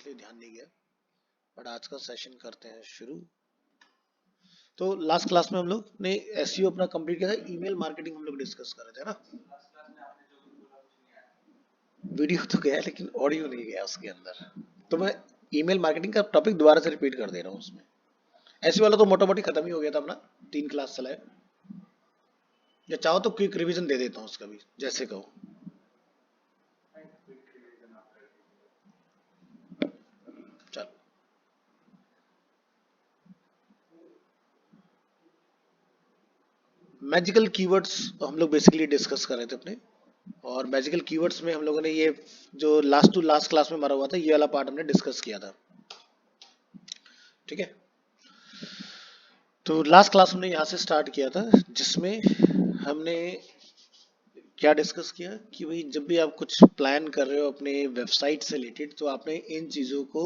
इसलिए ध्यान नहीं गया, बट आज का सेशन करते हैं शुरू। तो लास्ट क्लास में हम लोग ने एसईओ अपना कंप्लीट किया था, ईमेल मार्केटिंग हम लोग डिस्कस कर रहे थे ना। वीडियो तो गया लेकिन ऑडियो नहीं गया उसके अंदर, तो मैं ईमेल मार्केटिंग का टॉपिक दोबारा से रिपीट कर दे रहा हूँ। उसमें ऐसे वाला तो मोटा मोटी खत्म ही हो गया था अपना, 3 क्लास चला है। या चाहो तो क्विक रिवीजन दे देता हूँ उसका भी, जैसे कहो। चल, मैजिकल कीवर्ड्स हम लोग बेसिकली डिस्कस कर रहे थे अपने, और मैजिकल कीवर्ड्स में हम लोगों ने ये जो लास्ट टू लास्ट क्लास में मारा हुआ था, ये वाला पार्ट हमने डिस्कस किया था। ठीक है, तो लास्ट क्लास हमने यहाँ से स्टार्ट किया था, जिसमें हमने क्या डिस्कस किया कि भाई जब भी आप कुछ प्लान कर रहे हो अपने वेबसाइट से रिलेटेड, तो आपने इन चीज़ों को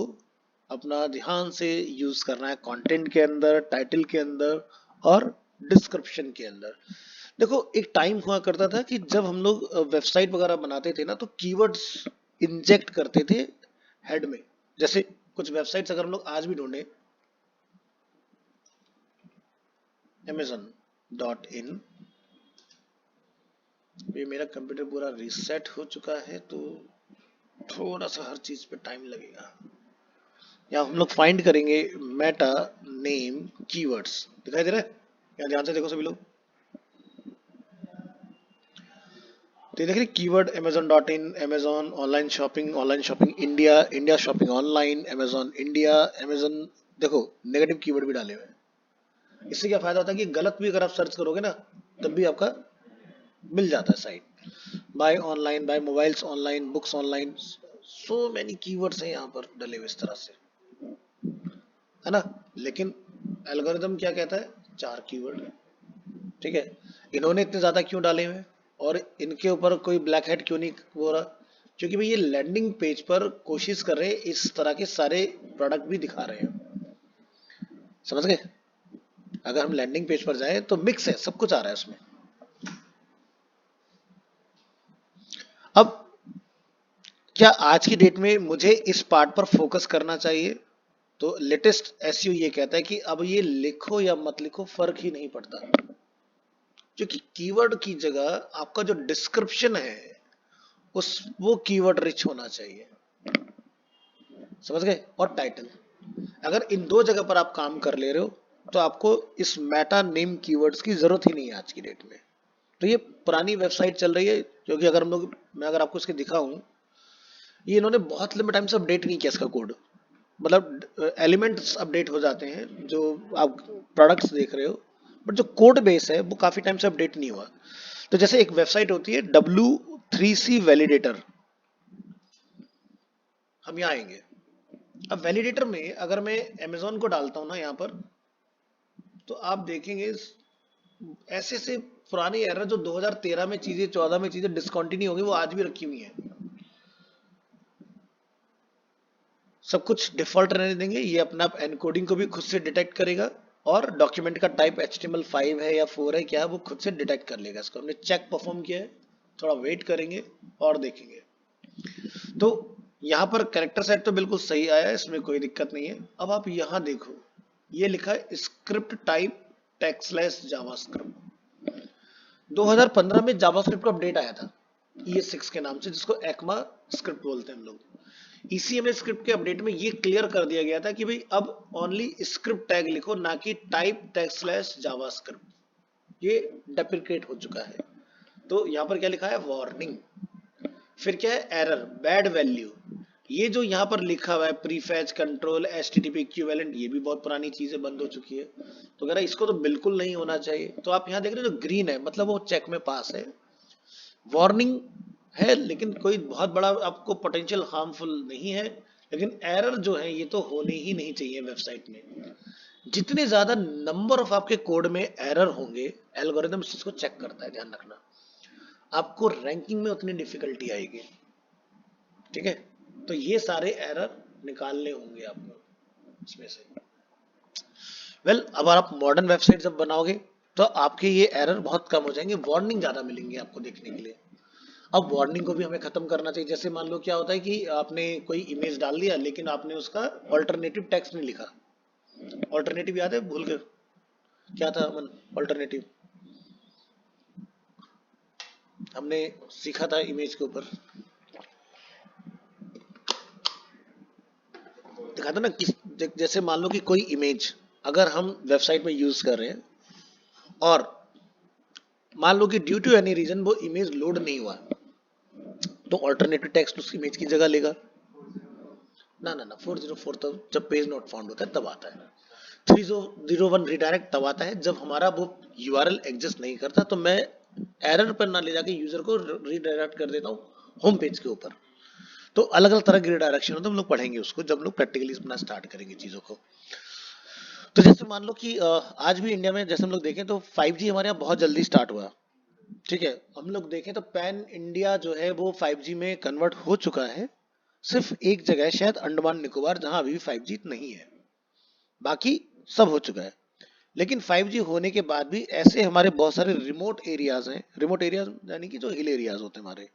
अपना ध्यान से यूज करना है, कंटेंट के अंदर, टाइटल के अंदर और डिस्क्रिप्शन के अंदर। देखो, एक टाइम हुआ करता था कि जब हम लोग वेबसाइट वगैरह बनाते थे ना, तो कीवर्ड्स इंजेक्ट करते थे हेड में। जैसे कुछ वेबसाइट्स अगर हम लोग आज भी ढूंढे, amazon.in, ये मेरा कंप्यूटर पूरा रीसेट हो चुका है तो थोड़ा सा हर चीज पे टाइम लगेगा। या हम लोग फाइंड करेंगे मेटा नेम कीवर्ड्स, दिखाई दे रहा है? या ध्यान से देखो सभी लोग, तो ये देख रहे keyword amazon.in, amazon online shopping India, India shopping online, amazon India, amazon। देखो, नेगेटिव कीवर्ड भी डाले हुए हैं। इससे क्या फायदा होता है कि गलत भी अगर आप सर्च करोगे ना, तब भी आपका मिल जाता है site. Buy online, buy mobiles online, books online, so many keywords हैं यहाँ पर डले हुए इस तरह से, है ना। लेकिन एल्गोरिदम क्या कहता है? 4 कीवर्ड। ठीक है, इन्होंने इतने ज्यादा क्यों डाले हुए हैं और इनके ऊपर कोई ब्लैक हेड क्यों नहीं हो रहा? क्योंकि भाई ये लैंडिंग पेज पर कोशिश कर रहे हैं इस तरह के सारे प्रोडक्ट भी दिखा रहे हैं। समझ गए? अगर हम लैंडिंग पेज पर जाए तो मिक्स है, सब कुछ आ रहा है उसमें। अब क्या आज की डेट में मुझे इस पार्ट पर फोकस करना चाहिए? तो लेटेस्ट एसईओ ये कहता है कि अब ये लिखो या मत लिखो, फर्क ही नहीं पड़ता, क्योंकि कीवर्ड की जगह आपका जो डिस्क्रिप्शन है उस वो कीवर्ड रिच होना चाहिए। समझ गए? और टाइटल, अगर इन 2 जगह पर आप काम कर ले रहे हो तो आपको इस मेटा नेम कीवर्ड्स की जरूरत ही नहीं है आज की डेट में। तो ये पुरानी वेबसाइट चल रही है, क्योंकि अगर हम लोग, मैं अगर आपको इसके दिखाऊं, ये इन्होंने बहुत लंबे टाइम से अपडेट नहीं किया इसका कोड। मतलब एलिमेंट्स अपडेट हो जाते हैं जो आप प्रोडक्ट्स देख रहे हो, बट जो कोड बेस है वो काफी टाइम से अपडेट नहीं हुआ। तो जैसे एक वेबसाइट होती है W3C वैलिडेटर, हम यहाँ आएंगे। अब वैलिडेटर में अगर मैं अमेजोन को डालता हूँ ना यहाँ पर, तो आप देखेंगे ऐसे से पुरानी एरर जो 2013 में चीजें, 14 में चीजें डिसकंटिन्यू हो गई, वो आज भी रखी हुई है। सब कुछ डिफॉल्ट रहने देंगे, ये अपना आप एनकोडिंग को भी खुद से डिटेक्ट करेगा, और डॉक्यूमेंट का टाइप HTML5 है या 4 है क्या, वो खुद से डिटेक्ट कर लेगा। इसको हमने चेक परफॉर्म किया है, थोड़ा वेट करेंगे और देखेंगे। तो यहाँ पर कैरेक्टर सेट तो बिल्कुल सही आया है, इसमें कोई दिक्कत नहीं है। अब आप यहाँ देखो, ये लिखा है स्क्रिप्ट टाइप टेक्स्टलेस जावास्क्रिप्ट। 2015 में जावास्क्रिप्ट का अपडेट आया था ES6 के नाम से, जिसको एक्मा स्क्रिप्ट बोलते हैं हम लोग। ECMA स्क्रिप्ट के अपडेट में ये क्लियर कर दिया गया था कि भाई अब ओनली स्क्रिप्ट टैग लिखो, ना कि टाइप टेक्स्टलेस जावास्क्रिप्ट। ये डेप्रिकेट हो चुका है। तो यहाँ पर क्या लिखा है? वार्निंग। फिर क्या है? Error, bad value. ये जो यहाँ पर लिखा हुआ है प्रीफेच कंट्रोल HTTP इक्विवेलेंट, ये भी बहुत पुरानी चीजें बंद हो चुकी है। तो कह रहा है इसको तो बिल्कुल नहीं होना चाहिए। तो आप यहाँ देख रहे हो जो ग्रीन है, मतलब वो चेक में पास है, वार्निंग है, लेकिन कोई बहुत बड़ा आपको पोटेंशियल हार्मफुल नहीं है। लेकिन एरर जो है ये तो होने ही नहीं चाहिए वेबसाइट में। जितने ज्यादा नंबर ऑफ आपके कोड में एरर होंगे, एल्गोरिदम इस चीज को चेक करता है, ध्यान रखना। आपको रैंकिंग में उतनी डिफिकल्टी आएगी। ठीक है, तो ये सारे एरर निकालने होंगे आपको इसमें से। अब आप मॉडर्न वेबसाइट जब बनाओगे तो आपके ये एरर बहुत कम हो जाएंगे, वार्निंग ज्यादा मिलेंगी आपको देखने के लिए। अब वार्निंग को भी हमें खत्म करना चाहिए। जैसे मान लो क्या होता है कि आपने कोई इमेज डाल दिया लेकिन आपने उसका ऑल्टरनेटिव टेक्स्ट नहीं लिखा। ऑल्टरनेटिव याद है, भूल गए क्या था अमन? ऑल्टरनेटिव हमने सीखा था इमेज के ऊपर, दिखा था ना किस, जैसे मान लो कि कोई इमेज अगर हम वेबसाइट में यूज कर रहे हैं और मान लो कि ड्यू टू एनी रीजन वो इमेज लोड नहीं हुआ, तो ऑल्टरनेटिव टेक्स्ट उस इमेज की जगह लेगा। ना ना ना, 404 तो जब पेज नॉट फाउंड होता है तब आता है। 3001 रिडायरेक्ट तब आता है जब हमारा वो यूआरएल एग्जिस्ट नहीं करता, तो मैं एरर पर ना ले जाके यूजर को रिडायरेक्ट कर देता हूँ होम पेज के ऊपर। तो अलग अलग तरह की रिडायरेक्शन होता है, हम लोग पढ़ेंगे उसको जब लोग प्रैक्टिकली अपना स्टार्ट करेंगे चीजों को। तो जैसे मान लो कि आज भी इंडिया में जैसे हम लोग देखें तो 5G हमारे यहाँ बहुत जल्दी स्टार्ट हुआ। ठीक है, हम लोग देखें तो पैन इंडिया जो है वो 5G में कन्वर्ट हो चुका है। सिर्फ एक जगह है शायद अंडमान निकोबार जहां अभी भी 5G नहीं है, बाकी सब हो चुका है। लेकिन 5G होने के बाद भी ऐसे हमारे बहुत सारे रिमोट एरियाज हैं, रिमोट एरियाज यानी कि जो हिल एरियाज होते हैं हमारे,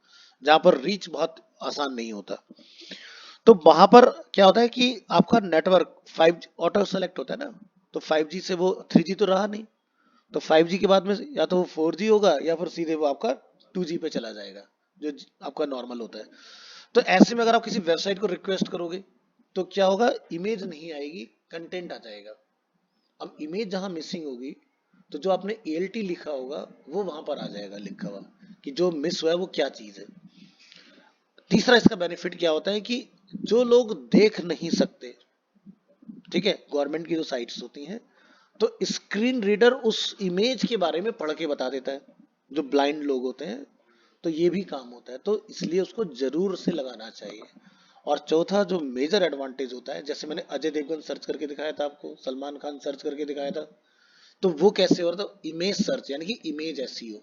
जहां पर रीच बहुत आसान नहीं होता। तो वहां पर क्या होता है कि आपका नेटवर्क 5G ऑटो सेलेक्ट होता है ना, तो 5G से वो 3G तो रहा नहीं, तो 5G के बाद में या तो वो 4G होगा या फिर सीधे वो आपका 2G पे चला जाएगा जो आपका नॉर्मल होता है। तो ऐसे में अगर आप किसी वेबसाइट को रिक्वेस्ट करोगे तो क्या होगा, इमेज नहीं आएगी, कंटेंट आ जाएगा। अब इमेज जहां मिसिंग होगी तो जो आपने ALT लिखा होगा वो वहां पर आ जाएगा लिखा हुआ कि जो मिस हुआ है वो क्या चीज है। तीसरा इसका बेनिफिट क्या होता है कि जो लोग देख नहीं सकते, ठीक है, गवर्नमेंट की जो साइट्स होती हैं, तो स्क्रीन रीडर उस इमेज के बारे में पढ़ के बता देता है, जो ब्लाइंड लोग होते हैं। तो ये भी काम होता है, तो इसलिए उसको जरूर से लगाना चाहिए। और चौथा जो मेजर एडवांटेज होता है, जैसे मैंने अजय देवगन सर्च करके दिखाया था आपको, सलमान खान सर्च करके दिखाया था, तो वो कैसे हो रहा था, इमेज सर्च यानी कि इमेज एसईओ,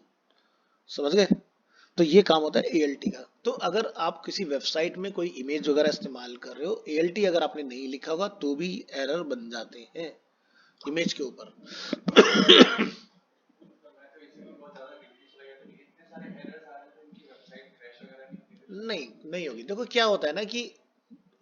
समझ गए? तो ये काम होता है ALT का। तो अगर आप किसी वेबसाइट में कोई इमेज वगैरह इस्तेमाल कर रहे हो, ALT अगर आपने नहीं लिखा होगा तो भी एरर बन जाते हैं इमेज के ऊपर। नहीं नहीं होगी, देखो क्या होता है ना कि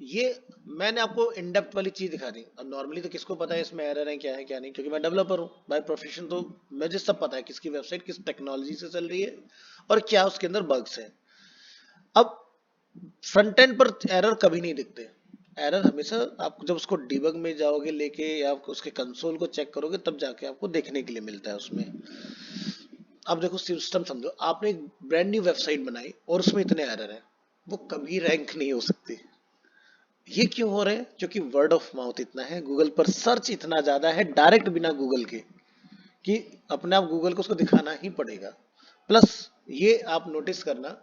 ये मैंने आपको इन डेप्थ वाली चीज दिखा दी। अब नॉर्मली तो किसको पता है इसमें एरर है क्या है क्या नहीं, क्योंकि मैं डेवलपर हूँ बाय प्रोफेशन, तो मुझे सब पता है किसकी वेबसाइट किस टेक्नोलॉजी से चल रही है और क्या उसके अंदर बग्स हैं। अब फ्रंट एंड पर एरर कभी नहीं दिखते। एरर हमेशा आप जब उसको डिबग में जाओगे लेके या आप उसके कंसोल को चेक करोगे तब जाके आपको देखने के लिए मिलता है उसमें। अब देखो सिस्टम समझो, आपने एक ब्रांड न्यू वेबसाइट बनाई और उसमें इतने एरर हैं, वो कभी रैंक नहीं हो सकती। ये क्यों हो रहे हैं? क्योंकि वर्ड ऑफ माउथ इतना है, गूगल पर सर्च इतना ज्यादा है डायरेक्ट बिना गूगल के, कि अपने आप गूगल को उसको दिखाना ही पड़ेगा। प्लस ये आप नोटिस करना,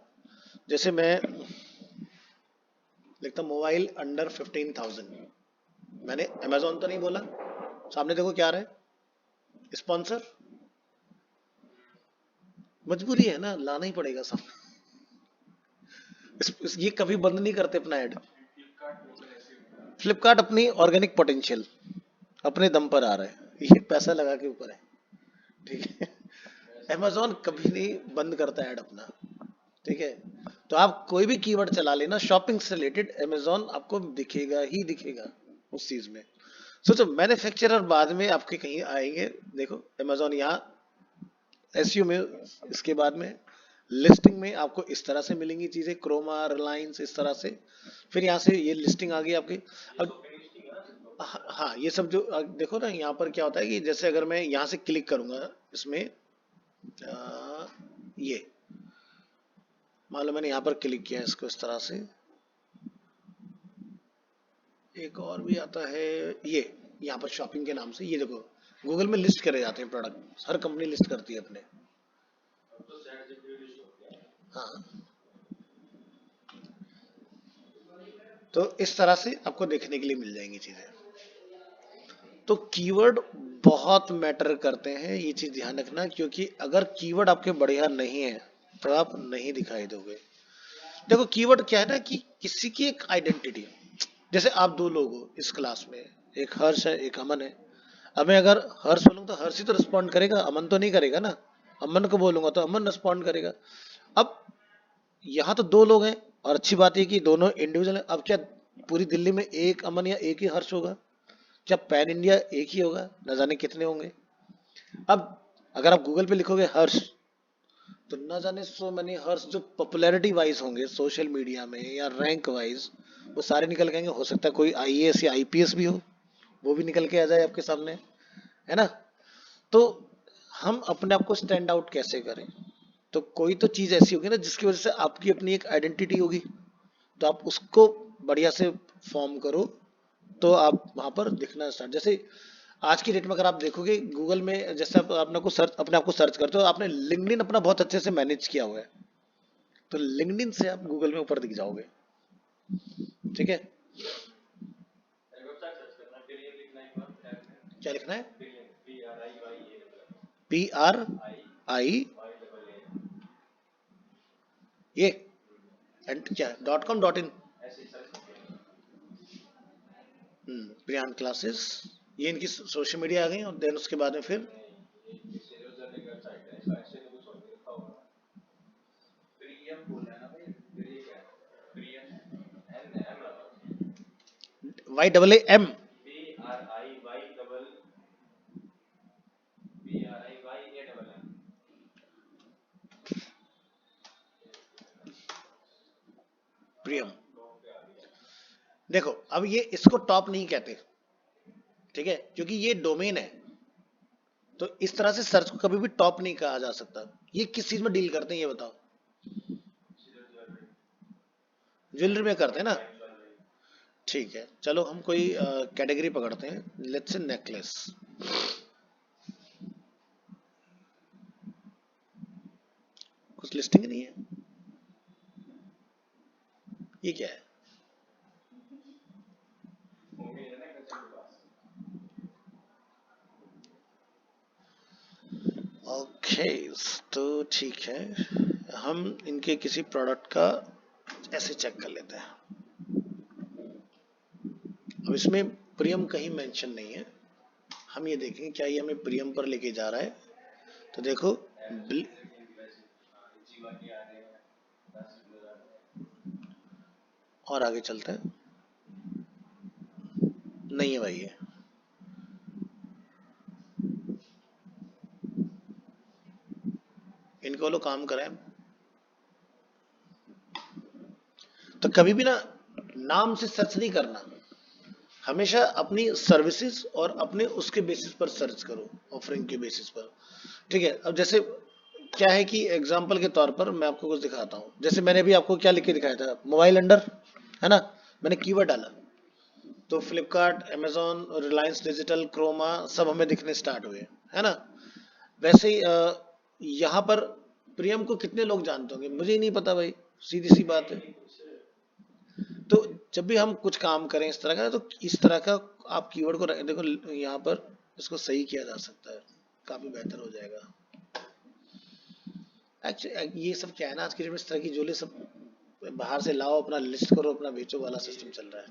जैसे मैं लिखता मोबाइल अंडर 15,000, मैंने अमेजोन तो नहीं बोला, सामने देखो क्या आ रहा है, स्पॉन्सर। मजबूरी है ना, लाना ही पड़ेगा सामने। ये कभी बंद नहीं करते अपना ऐड। फ्लिपकार्ट अपनी ऑर्गेनिक पोटेंशियल अपने दम पर आ रहा है, ये पैसा लगा के ऊपर है, ठीक है। अमेजोन कभी नहीं बंद करता ऐड अपना, ठीक है। तो आप कोई भी कीवर्ड चला लेना शॉपिंग से रिलेटेड, अमेजोन आपको दिखेगा ही दिखेगा उस चीज में। सोचो मैन्युफैक्चरर बाद में आपके कहीं आएंगे, देखो अमेजोन यहाँ एसईओ में, इसके बाद में लिस्टिंग में आपको इस तरह से मिलेंगी चीजें, क्रोमा रिलायंस इस तरह से। फिर यहाँ से ये लिस्टिंग आ गई आपकी। अब हाँ ये सब जो देखो ना यहाँ पर क्या होता है कि जैसे अगर मैं यहाँ से क्लिक करूंगा इसमें, आ, ये मान लो मैंने यहाँ पर क्लिक किया इसको इस तरह से, एक और भी आता है ये, यहाँ पर शॉपिंग के नाम से ये देखो गूगल में लिस्ट करे जाते हैं प्रोडक्ट, हर कंपनी लिस्ट करती है अपने। हाँ, तो इस तरह से आपको देखने के लिए मिल जाएंगी चीजें। तो कीवर्ड बहुत मैटर करते हैं, ये चीज ध्यान रखना, क्योंकि अगर कीवर्ड आपके बढ़िया नहीं है तो आप नहीं दिखाई दोगे। देखो कीवर्ड क्या है ना कि किसी की एक आइडेंटिटी, जैसे आप दो लोग हो इस क्लास में, एक हर्ष है एक अमन है। अब मैं अगर हर्ष बोलूंगा तो हर्ष ही तो रिस्पॉन्ड करेगा, अमन तो नहीं करेगा ना। अमन को बोलूंगा तो अमन रिस्पॉन्ड करेगा। अब यहाँ तो दो लोग हैं और अच्छी बात है कि दोनों इंडिविजुअल हैं। अब क्या पूरी दिल्ली में एक अमन या एक ही हर्ष होगा? क्या पैन इंडिया एक ही होगा? न जाने कितने होंगे। अब अगर आप गूगल पे लिखोगे हर्ष, तो न जाने सो मैंने हर्ष जो पॉपुलैरिटी वाइज होंगे सोशल मीडिया में या रैंक वाइज, वो सारे निकल के आएंगे। हो सकता है कोई आईएएस या आईपीएस भी हो, वो भी निकल के आ जाए आपके सामने, है ना। तो हम अपने आप को स्टैंड आउट कैसे करें? तो कोई तो चीज ऐसी होगी ना जिसकी वजह से आपकी अपनी एक आइडेंटिटी होगी, तो आप उसको बढ़िया से फॉर्म करो, तो आप वहां पर दिखना स्टार्ट। जैसे आज की डेट में अगर आप देखोगे गूगल में, जैसे आप अपने आप को सर्च करते हो, आपने लिंक्डइन अपना बहुत अच्छे से मैनेज किया हुआ है, तो लिंक्डइन से आप गूगल में ऊपर दिख जाओगे। ठीक है, क्या लिखना है? PRI, ये एंड क्या .com.in? प्रियान क्लासेस, ये इनकी सोशल मीडिया आ गई, और देन उसके बाद में फिर YAAM। प्रियम। देखो अब ये इसको टॉप नहीं कहते, ठीक है, क्योंकि ये डोमेन है, तो इस तरह से सर्च को कभी भी टॉप नहीं कहा जा सकता। ये किस चीज में डील करते हैं ये बताओ? ज्वेलरी में करते हैं ना। ठीक है, चलो हम कोई कैटेगरी पकड़ते हैं, लेट्स से नेकलेस। कुछ लिस्टिंग नहीं है, ये क्या है? ओके, तो ठीक है, हम इनके किसी प्रोडक्ट का ऐसे चेक कर लेते हैं। अब इसमें प्रियम कहीं मेंशन नहीं है, हम ये देखेंगे क्या ये हमें प्रियम पर लेके जा रहा है। तो देखो और आगे चलते हैं, नहीं है भाई ये। इनको लोग काम कराए, तो कभी भी ना नाम से सर्च नहीं करना, हमेशा अपनी सर्विसेज और अपने उसके बेसिस पर सर्च करो, ऑफरिंग के बेसिस पर। ठीक है, अब जैसे क्या है कि एग्जांपल के तौर पर मैं आपको कुछ दिखाता हूँ। जैसे मैंने भी आपको क्या लिख के दिखाया था, मोबाइल अंडर, है ना, मैंने कीवर्ड डाला, तो Flipkart, Amazon, Reliance Digital, Croma सब हमें दिखने स्टार्ट हुए, है ना। वैसे ही यहाँ पर प्रियम को कितने लोग जानते होंगे, मुझे ही नहीं पता भाई, सीधी सी बात है। तो जब भी हम कुछ काम करें इस तरह का, तो इस तरह का आप कीवर्ड को देखो, यहाँ पर इसको सही किया जा सकता है, काफी बेहतर हो जाएगा। एक्चुअली ये सब क्या है ना, आज की डेट में इस तरह की जोले सब बाहर से लाओ, अपना लिस्ट करो, अपना बेचो वाला सिस्टम चल रहा है।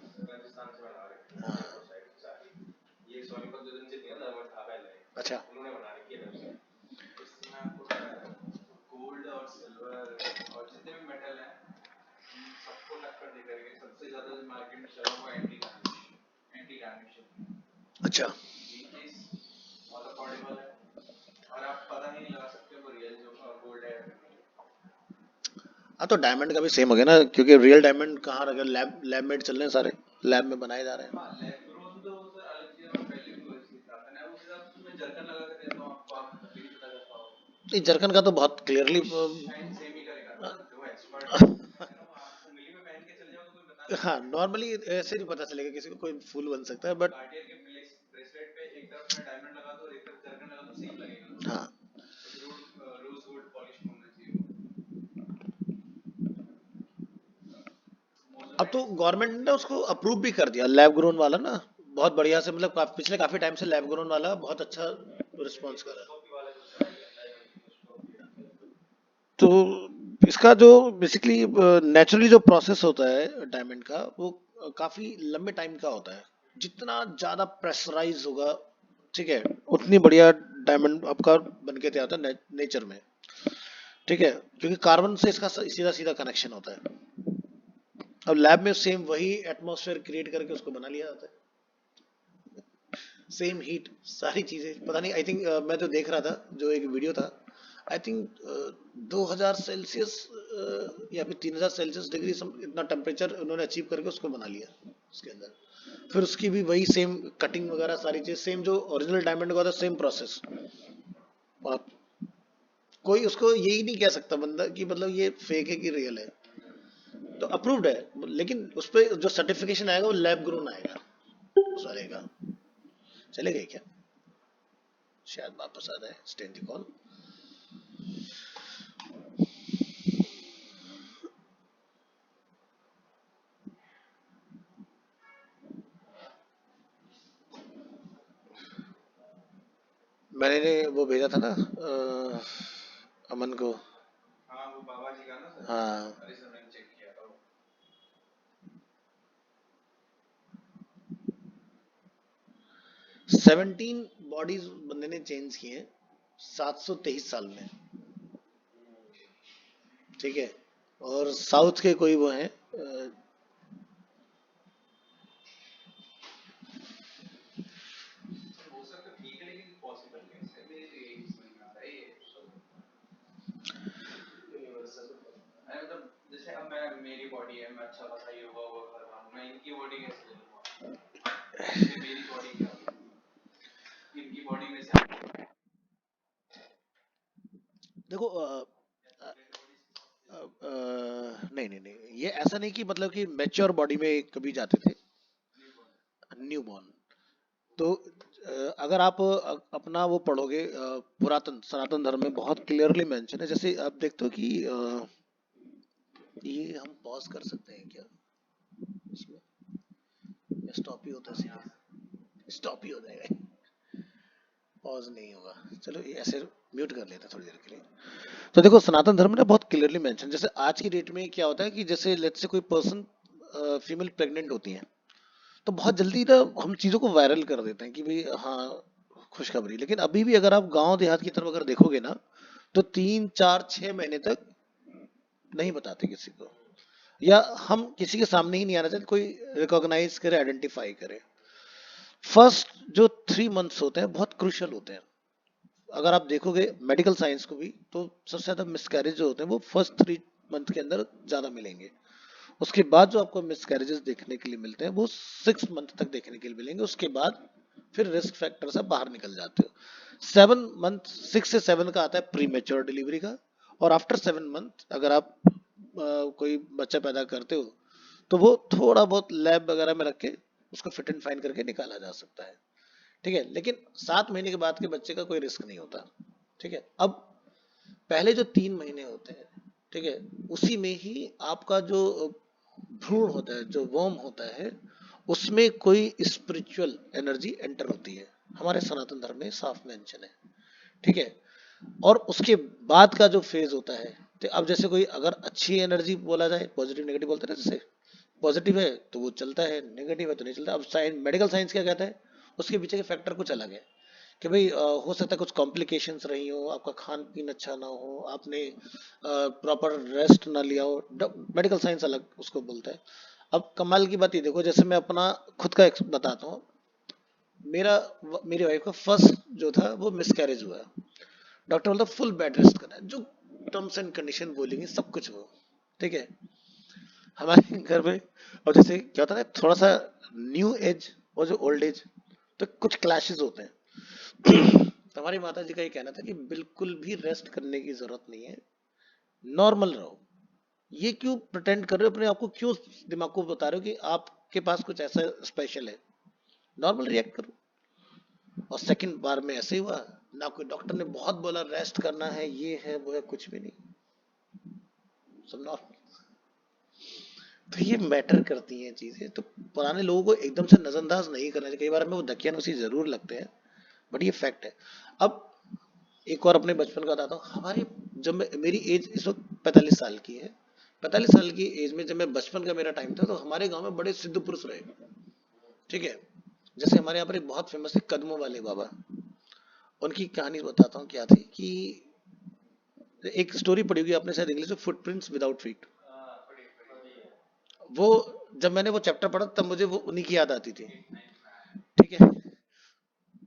हाँ, अच्छा। अच्छा, हाँ तो डायमंड का भी सेम हो गया ना, क्योंकि रियल डायमंड कहाँ रखे, लैब लैब मेड चल रहे हैं सारे, लैब में बनाए जा रहे हैं। नहीं, जरकन का तो बहुत क्लियरली हाँ, नॉर्मली ऐसे नहीं पता चलेगा किसी को, कोई फूल बन सकता है बट हाँ। अब तो गवर्नमेंट ने उसको अप्रूव भी कर दिया, लैब ग्रोन वाला ना, बहुत बढ़िया से, मतलब पिछले काफी टाइम से लैब ग्रोन वाला बहुत अच्छा रिस्पॉन्स कर रहा है। तो इसका जो बेसिकली नेचुरली जो प्रोसेस होता है डायमंड का, वो काफी लंबे टाइम का होता है। जितना ज्यादा प्रेशराइज होगा, ठीक है, उतनी बढ़िया डायमंड आपका बन के तैयार होता है नेचर में। ठीक है, क्योंकि कार्बन से इसका सीधा सीधा कनेक्शन होता है। अब लैब में सेम वही एटमॉस्फेयर क्रिएट करके उसको बना लिया जाता है, सेम हीट, सारी चीजें। पता नहीं, आई थिंक मैं तो देख रहा था, जो एक वीडियो था, आई थिंक 2000 सेल्सियस या फिर 3000 सेल्सियस डिग्री इतना टेम्परेचर उन्होंने अचीव करके उसको बना लिया उसके अंदर। फिर उसकी भी वही सेम कटिंग वगैरह सारी चीज सेम, जो ओरिजिनल डायमंड का था सेम प्रोसेस। और कोई उसको यही नहीं कह सकता बंदा कि मतलब ये फेक है कि रियल है। तो अप्रूव्ड है, लेकिन उस पर जो सर्टिफिकेशन आएगा वो लैब ग्रोन आएगा उस वाले का। चले गए क्या? शायद वापस आ जाए, स्टेन दी कॉल। मैंने वो भेजा था ना अमन को। हाँ वो बाबा जी का ना सर? हाँ। अरे सर मैंने चेक किया था वो। 17 बॉडीज बंदे ने चेंज की हैं 723 साल में। ठीक है, और साउथ के कोई वो हैं हो सकता ठीक है, लेकिन पॉसिबल नहीं है, मेरी तो यही समझ में आ रहा है ये यूनिवर्सल। अरे मतलब जैसे अब मैं, मेरी बॉडी है, मैं अच्छा खासा योगा वोगा कर रहा हूँ, मैं इनकी बॉडी कैसे ले लूँगा? इसमें मेरी बॉडी क्या होगी? इनकी बॉडी में से देखो नहीं नहीं नहीं, ये ऐसा नहीं कि मतलब कि मैच्योर बॉडी में कभी जाते थे, न्यू बॉर्न। तो अगर आप अपना वो पढ़ोगे, पुरातन सनातन धर्म में बहुत क्लियरली मेंशन है। जैसे आप देखते हो कि ये हम पॉज कर सकते हैं क्या इसमें? स्टॉप ही होता है, स्टॉप ही हो जाएगा, पॉज नहीं होगा। चलो ये ऐसे म्यूट कर लेते हैं थोड़ी देर के लिए। तो देखो, सनातन धर्म ने बहुत क्लियरली मेंशन, जैसे आज की डेट में क्या होता है कि जैसे लेट्स से कोई पर्सन फीमेल प्रेग्नेंट होती है, तो बहुत जल्दी ना हम चीजों को वायरल कर देते हैं कि भाई हाँ खुशखबरी। लेकिन अभी भी अगर आप गांव देहात की तरफ अगर देखोगे ना, तो 3 4 6 महीने तक नहीं बताते किसी को, या हम किसी के सामने ही नहीं आना चाहते कोई रिकॉग्नाइज करे, आइडेंटिफाई करे। फर्स्ट जो 3 मंथ्स होते हैं बहुत क्रुशियल होते हैं। अगर आप देखोगे मेडिकल साइंस को भी, तो सबसे ज्यादा मिसकैरेज जो होते हैं वो फर्स्ट 3 मंथ के अंदर ज्यादा मिलेंगे। उसके बाद जो आपको मिसकैरेजेस देखने के लिए मिलते हैं वो 6 मंथ तक देखने के लिए मिलेंगे। उसके बाद फिर रिस्क फैक्टर से बाहर निकल जाते हो। 7 मंथ, 6 से 7 का आता है प्री मेच्योर डिलीवरी का। और आफ्टर 7 मंथ अगर आप कोई बच्चा पैदा करते हो, तो वो थोड़ा बहुत लैब वगैरह में रख के उसको फिट एंड फाइन करके निकाला जा सकता है। ठीक है, लेकिन 7 महीने के बाद के बच्चे का कोई रिस्क नहीं होता। ठीक है, अब पहले जो 3 महीने होते हैं, ठीक है, उसी में ही आपका जो भ्रूण होता है, जो वर्म होता है, उसमें कोई स्पिरिचुअल एनर्जी एंटर होती है। हमारे सनातन धर्म में साफ मेंशन है। ठीक है, और उसके बाद का जो फेज होता है, तो अब जैसे कोई अगर अच्छी एनर्जी बोला जाए, पॉजिटिव नेगेटिव बोलते हैं ना, जैसे पॉजिटिव है तो वो चलता है, नेगेटिव है तो नहीं चलता। अब साइंस, मेडिकल साइंस क्या कहता है, उसके पीछे के फैक्टर कुछ अलग है कि भाई हो सकता है कुछ कॉम्प्लिकेशंस रही हो, आपका खान पीन अच्छा ना हो, आपने प्रॉपर रेस्ट ना लिया हो। मेडिकल साइंस अलग उसको बोलता है। अब कमाल की बात ये देखो, जैसे मैं अपना खुद का बताता हूँ। मेरा मेरी वाइफ का फर्स्ट जो था वो मिसकैरेज हुआ। डॉक्टर बोलता फुल बेड रेस्ट करना है, जो टर्म्स एंड कंडीशन बोलेंगे सब कुछ वो। ठीक है, हमारे घर में। और जैसे क्या होता है ना, थोड़ा सा न्यू एज और जो ओल्ड एज, तो कुछ क्लैशेस होते हैं। तो हमारी माता जी का ये कहना था कि बिल्कुल भी रेस्ट करने की जरूरत नहीं है, नॉर्मल रहो। ये क्यों प्रिटेंड कर रहे हो अपने आप को, क्यों दिमाग को बता रहे हो कि आपके पास कुछ ऐसा स्पेशल है? नॉर्मल रिएक्ट करो। और सेकंड बार में ऐसे ही हुआ ना, कोई डॉक्टर ने बहुत बोला रेस्ट करना है, ये है वो है, कुछ भी नहीं, सब नॉर्मल। तो ये मैटर करती हैं चीजें। तो पुराने लोगों को एकदम से नजरअंदाज नहीं करना चाहिए। कई बार हमें वो दकियानुसी जरूर लगते हैं, बट ये फैक्ट है। अब एक और अपने बचपन का बताता हूँ। हमारी, जब मेरी एज इस वक्त 45 साल की है, 45 साल की एज में जब मैं बचपन का मेरा टाइम था, तो हमारे गांव में बड़े सिद्ध पुरुष रहे। ठीक है, जैसे हमारे यहाँ पर एक बहुत फेमस है कदमों वाले बाबा। उनकी कहानी बताता हूँ क्या थी कि एक स्टोरी पढ़ी होगी आपने शायद इंग्लिश में, फुटप्रिंट्स विदाउट फीट। वो जब मैंने वो चैप्टर पढ़ा तब मुझे वो उन्हीं की याद आती थी। ठीक है।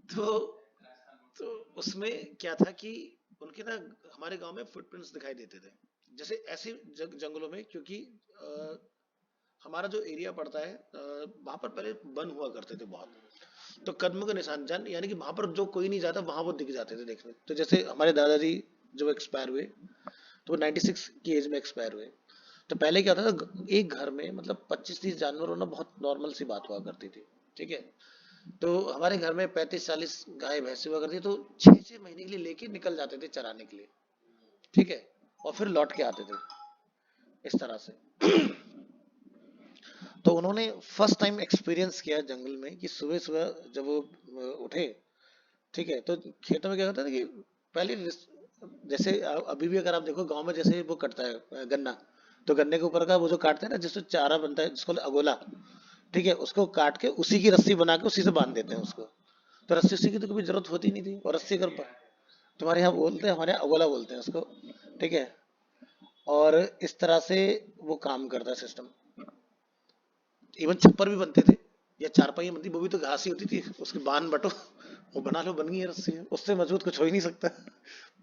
तो तो उसमें क्या था कि उनके ना हमारे गांव में फुटप्रिंट्स दिखाई देते थे, जैसे ऐसे जंगलों में, क्योंकि अ, हमारा जो एरिया पड़ता है वहां पर पहले वन हुआ करते थे बहुत। तो कदम के निशान जान, यानी कि वहां पर जो कोई नहीं जाता वहां वो दिख जाते थे देखने। तो जैसे हमारे दादाजी जब एक्सपायर हुए तो वो 96 की एज में एक्सपायर हुए। तो पहले क्या होता था, एक घर में मतलब 25-30 जानवर होना बहुत नॉर्मल सी बात हुआ करती थी। ठीक है। तो हमारे घर में 35-40 गाय भैंसे हुआ करती, तो 6-6 महीने के लिए लेके निकल जाते थे चराने के लिए। ठीक है। और फिर लौट के आते थे इस तरह से। तो उन्होंने फर्स्ट टाइम एक्सपीरियंस किया जंगल में कि सुबह सुबह जब वो उठे। ठीक है। तो खेतों में क्या होता है कि पहले जैसे अभी भी अगर आप देखो गांव में, जैसे वो कटता है गन्ना, तो गन्ने के ऊपर का वो जो काटते हैं ना, जिससे चारा बनता है, जिसको अगोला। ठीक है। उसको काट के उसी की रस्सी बना के उसी से बांध देते हैं उसको। तो रस्सी उसी की तो कभी जरूरत होती नहीं थी, और रस्सी अगर तुम्हारे यहाँ बोलते हैं, हमारे यहाँ अगोला बोलते हैं उसको। ठीक है। और इस तरह से वो काम करता है सिस्टम। इवन छप्पर भी बनते थे, या चारपाई बनती, वो भी तो घास ही होती थी, उसके बांध बटो, वो बना लो, बन गई है रस्सी। उससे मजबूत कुछ हो ही नहीं सकता।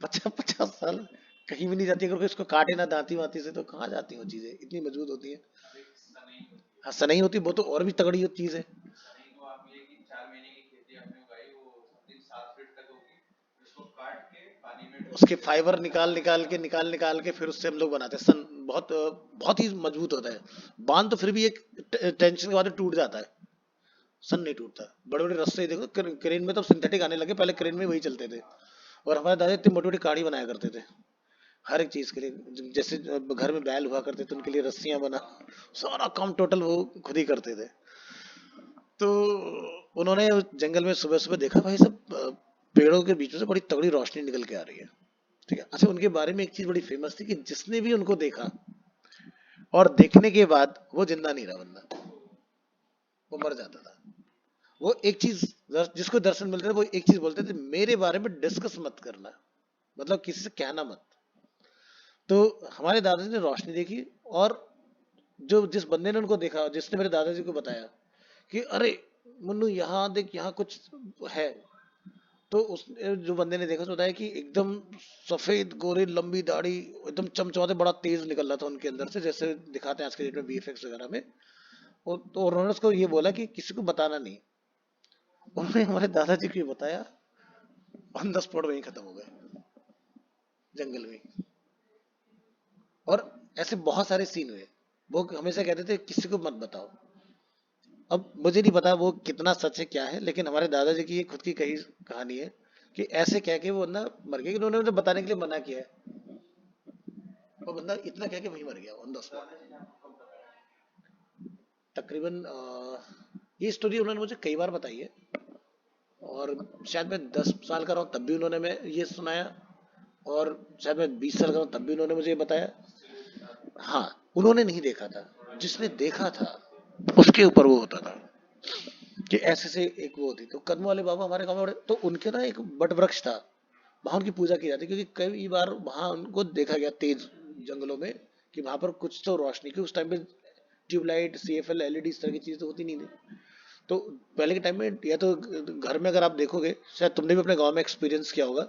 50-50 साल कहीं भी नहीं जाती अगर कोई इसको काटे ना दांती वाती से, तो कहाँ जाती हैं वो चीजें, इतनी मजबूत होती है। हाँ, सनई होती, वो तो और भी तगड़ी चीज है। उसके फाइबर निकाल निकाल के फिर उससे हम लोग बनाते हैं सन। बहुत बहुत ही मजबूत होता है। बांध तो फिर भी एक टेंशन के बाद टूट जाता है, सन नहीं टूटता। बड़े बड़े रस्से देखो, क्रेन में तो सिंथेटिक आने लगे, पहले क्रेन में वही चलते थे। और हमारे दादा इतनी मोटी मोटी काड़ी बनाया करते थे हर एक चीज के लिए। जैसे घर में बैल हुआ करते थे, उनके लिए रस्सियां बना, सारा काम टोटल वो खुद ही करते थे। तो उन्होंने जंगल में सुबह सुबह देखा, भाई सब पेड़ों के बीच में से बड़ी तगड़ी रोशनी निकल के आ रही है। ठीक है। अच्छा, उनके बारे में एक चीज बड़ी फेमस थी कि जिसने भी उनको देखा और देखने के बाद वो जिंदा नहीं रहा बंदा, वो मर जाता था। वो एक चीज, जिसको दर्शन मिलते थे वो एक चीज बोलते थे, मेरे बारे में डिस्कस मत करना, मतलब किसी से कहना मत। तो हमारे दादाजी ने रोशनी देखी, और जो जिस बंदे ने उनको देखा, जिसने मेरे दादाजी को बताया कि अरे मुन्नू यहाँ देख, यहाँ कुछ है। तो उस जो बंदे ने देखा, उसने बताया कि एकदम सफेद गोरे लंबी दाढ़ी, एकदम चमचमाते, बड़ा तेज निकल रहा था उनके अंदर से, जैसे दिखाते हैं आज के डेट में वीएफएक्स वगैरह में। और तो उन्होंने उसको ये बोला कि किसी को बताना नहीं। उन्होंने हमारे दादाजी को ये बताया, ऑन द स्पॉट वहीं खत्म हो गए जंगल में। और ऐसे बहुत सारे सीन हुए। वो हमेशा कहते थे किसी को मत बताओ। अब मुझे नहीं पता वो कितना सच है क्या है, लेकिन हमारे दादाजी की ये खुद की कही कहानी है कि ऐसे कह के वो बंदा मर गया, कि उन्होंने मुझे बताने के लिए मना किया है। वो बंदा इतना कह के वहीं मर गया ऑन द स्पॉट। तकरीबन ये स्टोरी उन्होंने मुझे कई बार बताई है। और शायद मैं 10 साल का रहा हूँ तब भी उन्होंने मैं ये सुनाया, और शायद मैं 20 साल का हूँ तब भी उन्होंने मुझे ये बताया। हाँ, उन्होंने नहीं देखा था, जिसने देखा था उसके ऊपर वो होता था कि ऐसे से एक वो होती। तो कदम वाले बाबा हमारे गांव में तो उनके ना एक बट वृक्ष था, वहां उनकी पूजा की जाती, क्योंकि कई बार वहां उनको देखा गया तेज जंगलों में कि वहां पर कुछ तो रोशनी की, उस टाइम पे ट्यूबलाइट, सीएफएल, एलईडी इस तरह की चीज तो होती नहीं थी। तो पहले के टाइम में, या तो घर में अगर आप देखोगे, शायद तुमने भी अपने गांव में एक्सपीरियंस किया होगा,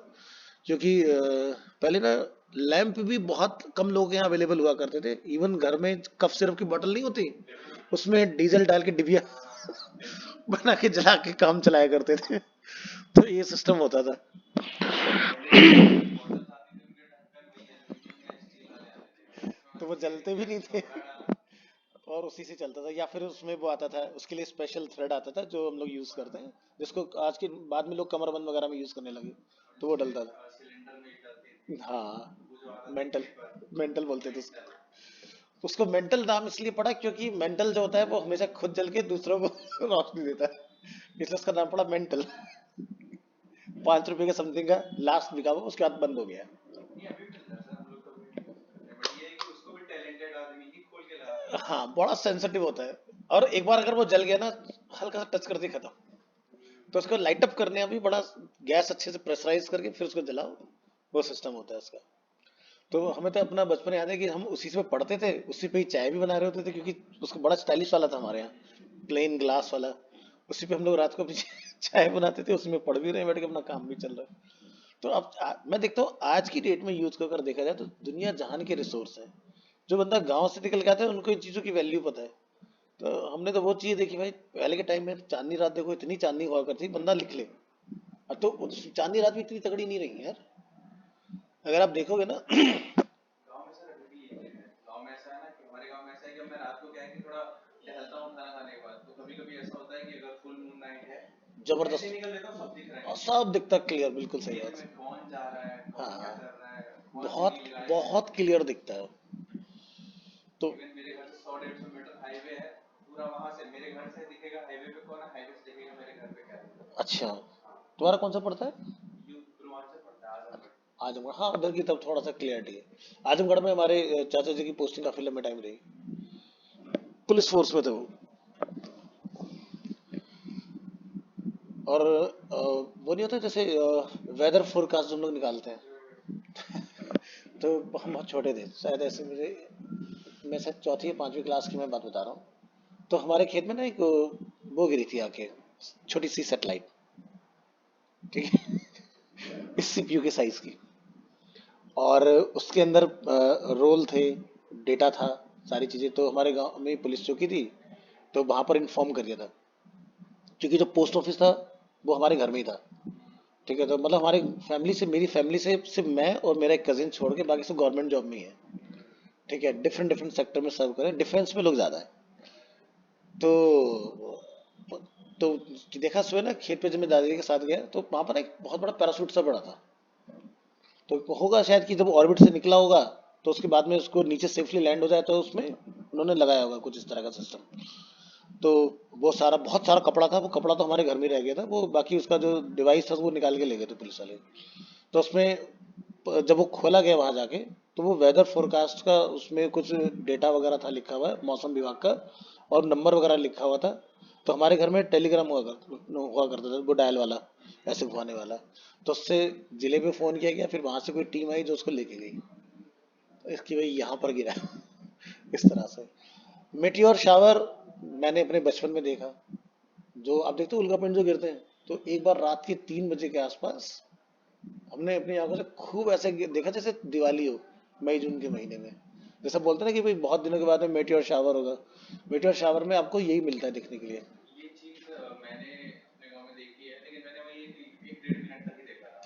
क्योंकि पहले ना लैंप भी बहुत कम लोगों के यहाँ अवेलेबल हुआ करते थे। इवन घर में कफ सिरप की बोतल नहीं होती, उसमें डीजल डाल के डिबिया बना के जला के काम चलाया करते थे। तो ये सिस्टम होता था। तो वो जलते भी नहीं थे, और उसी से चलता था, या फिर उसमें वो आता था, उसके लिए स्पेशल थ्रेड आता था जो हम लोग यूज करते हैं, जिसको आज के बाद में लोग कमरबंद वगैरह में यूज करने लगे। तो वो डलता था। हाँ, मेंटल, मेंटल बोलते थे उसको। उसको मेंटल नाम इसलिए पड़ा क्योंकि मेंटल जो होता है वो हमेशा खुद जल के दूसरों को रोशनी देता है, इसलिए उसका नाम पड़ा मेंटल। 5 रुपए का समथिंग का लास्ट बिका वो, उसके बाद बंद हो गया। हाँ, बड़ा सेंसिटिव होता है। और एक बार अगर वो जल गया ना, हल्का सा टच करते ही खत्म। तो उसको लाइट अप करने अभी बड़ा, गैस अच्छे से प्रेशराइज करके फिर उसको जलाओ, वो सिस्टम होता है उसका। तो हमें तो अपना बचपन याद है कि हम उसी से पढ़ते थे, उसी पे ही चाय भी बना रहे होते थे, क्योंकि उसका बड़ा स्टाइलिश वाला था हमारे यहाँ, प्लेन ग्लास वाला। उसी पे हम लोग रात को अपनी चाय बनाते थे, उसी में पढ़ भी रहे हैं बैठ के, अपना काम भी चल रहा है। तो अब मैं देखता हूँ आज की डेट में यूथ को अगर देखा जाए तो दुनिया जहान के रिसोर्स है। जो बंदा गांव से निकल के आता है उनको इन चीजों की वैल्यू पता है। तो हमने तो वो चीज देखी भाई, पहले के टाइम में चांदनी रात देखो, इतनी चांदनी हुआ करती, बंदा लिख ले। अब तो चांदनी रात भी इतनी तगड़ी नहीं रही है यार, अगर आप देखोगे ना। गाँव में सर अभी भी ये चीज़ है। गाँव में ऐसा है ना कि हमारे गाँव में ऐसा है कि अब मैं रात को क्या है कि थोड़ा टहलता हूँ खाना खाने के बाद, तो कभी कभी ऐसा होता है कि अगर फुल मून नाइट है तो ऐसे ही जबरदस्त। निकल लेता हूँ, सब दिख रहा है और नीचे। सब दिखता क्लियर, बिल्कुल सही खेत बात। में कौन जा रहा है, हाँ कौन क्या हाँ, कर रहा है, कौन बहुत सीढ़ी लगाए हैं। बहुत क्लियर दिखता है। तो इवन मेरे घर से 100-150 मीटर हाईवे है, पूरा वहां से मेरे घर से दिखेगा हाईवे पे कौन है, हाईवे से दिखेगा मेरे घर पे क्या है। अच्छा, हाँ, तुम्हारा कौन सा पड़ता है? यू पूर्वांचल पड़ता है, आजमगढ़। आजमगढ़, हाँ उधर की तरफ थोड़ा सा क्लियरिटी है। आजमगढ़ में हमारे चाचा जी की पोस्टिंग काफी लंबे टाइम रही, पुलिस फोर्स में थे वो। और वो नहीं होता जैसे वेदर फोरकास्ट जो हम लोग निकालते हैं, तो हम बहुत छोटे थे शायद, ऐसे मेरे, मैं शायद चौथी या पांचवी क्लास की मैं बात बता रहा हूँ। तो हमारे खेत में ना एक वो गिरी थी आके, छोटी सी सेटेलाइट, ठीक है, इस सीपीयू के साइज की। और उसके अंदर रोल थे, डेटा था, सारी चीजें। तो हमारे गांव में पुलिस चौकी थी, तो वहां पर इन्फॉर्म कर दिया था, क्योंकि जो पोस्ट ऑफिस था वो हमारे घर में ही था। ठीक है, तो मतलब हमारी फैमिली से, मेरी फैमिली से सिर्फ मैं और मेरा एक कजिन छोड़ के बाकी सब गवर्नमेंट जॉब में ही है। ठीक है, डिफरेंट डिफरेंट सेक्टर में सर्व करें, डिफेंस में लोग ज्यादा है। तो तो देखा सुबह ना खेत पे, जब मैं दादाजी के साथ गया तो वहां पर एक बहुत बड़ा पैरासूट सा पड़ा था। तो होगा शायद कि जब ऑर्बिट से निकला होगा, तो उसके बाद में उसको नीचे सेफली लैंड हो जाए, तो उसमें उन्होंने लगाया होगा कुछ इस तरह का सिस्टम। तो वो सारा, बहुत सारा कपड़ा था, वो कपड़ा तो हमारे घर में रह गया था, वो बाकी उसका जो डिवाइस था वो निकाल के ले गए थे पुलिस वाले। तो उसमें जब वो खोला गया वहां जाके, तो वो वेदर फोरकास्ट का उसमें कुछ डेटा वगैरह था लिखा हुआ है, मौसम विभाग का, और नंबर वगैरह लिखा हुआ था। तो हमारे घर में टेलीग्राम हुआ करता था, वो डायल वाला, ऐसे घुमाने वाला। तो उससे जिले पे फोन किया गया, फिर वहां से कोई टीम आई जो उसको लेके गई, तो इसकी भाई यहाँ पर गिरा। इस तरह से मेटियोर शावर मैंने अपने बचपन में देखा। जो आप देखते हो उल्कापिंड जो गिरते हैं, तो एक बार रात के 3 बजे के आसपास हमने अपनी आंखों से खूब ऐसे देखा जैसे दिवाली हो, मई जून के महीने में। जैसा बोलते हैं ना कि भाई बहुत दिनों के बाद में मेटियोर शावर होगा, मेटियोर शावर में आपको यही मिलता है देखने के लिए। ये चीज मैंने अपने गांव में देखी है, लेकिन मैंने वही 1-1.5 मिनट तक ही देखा था।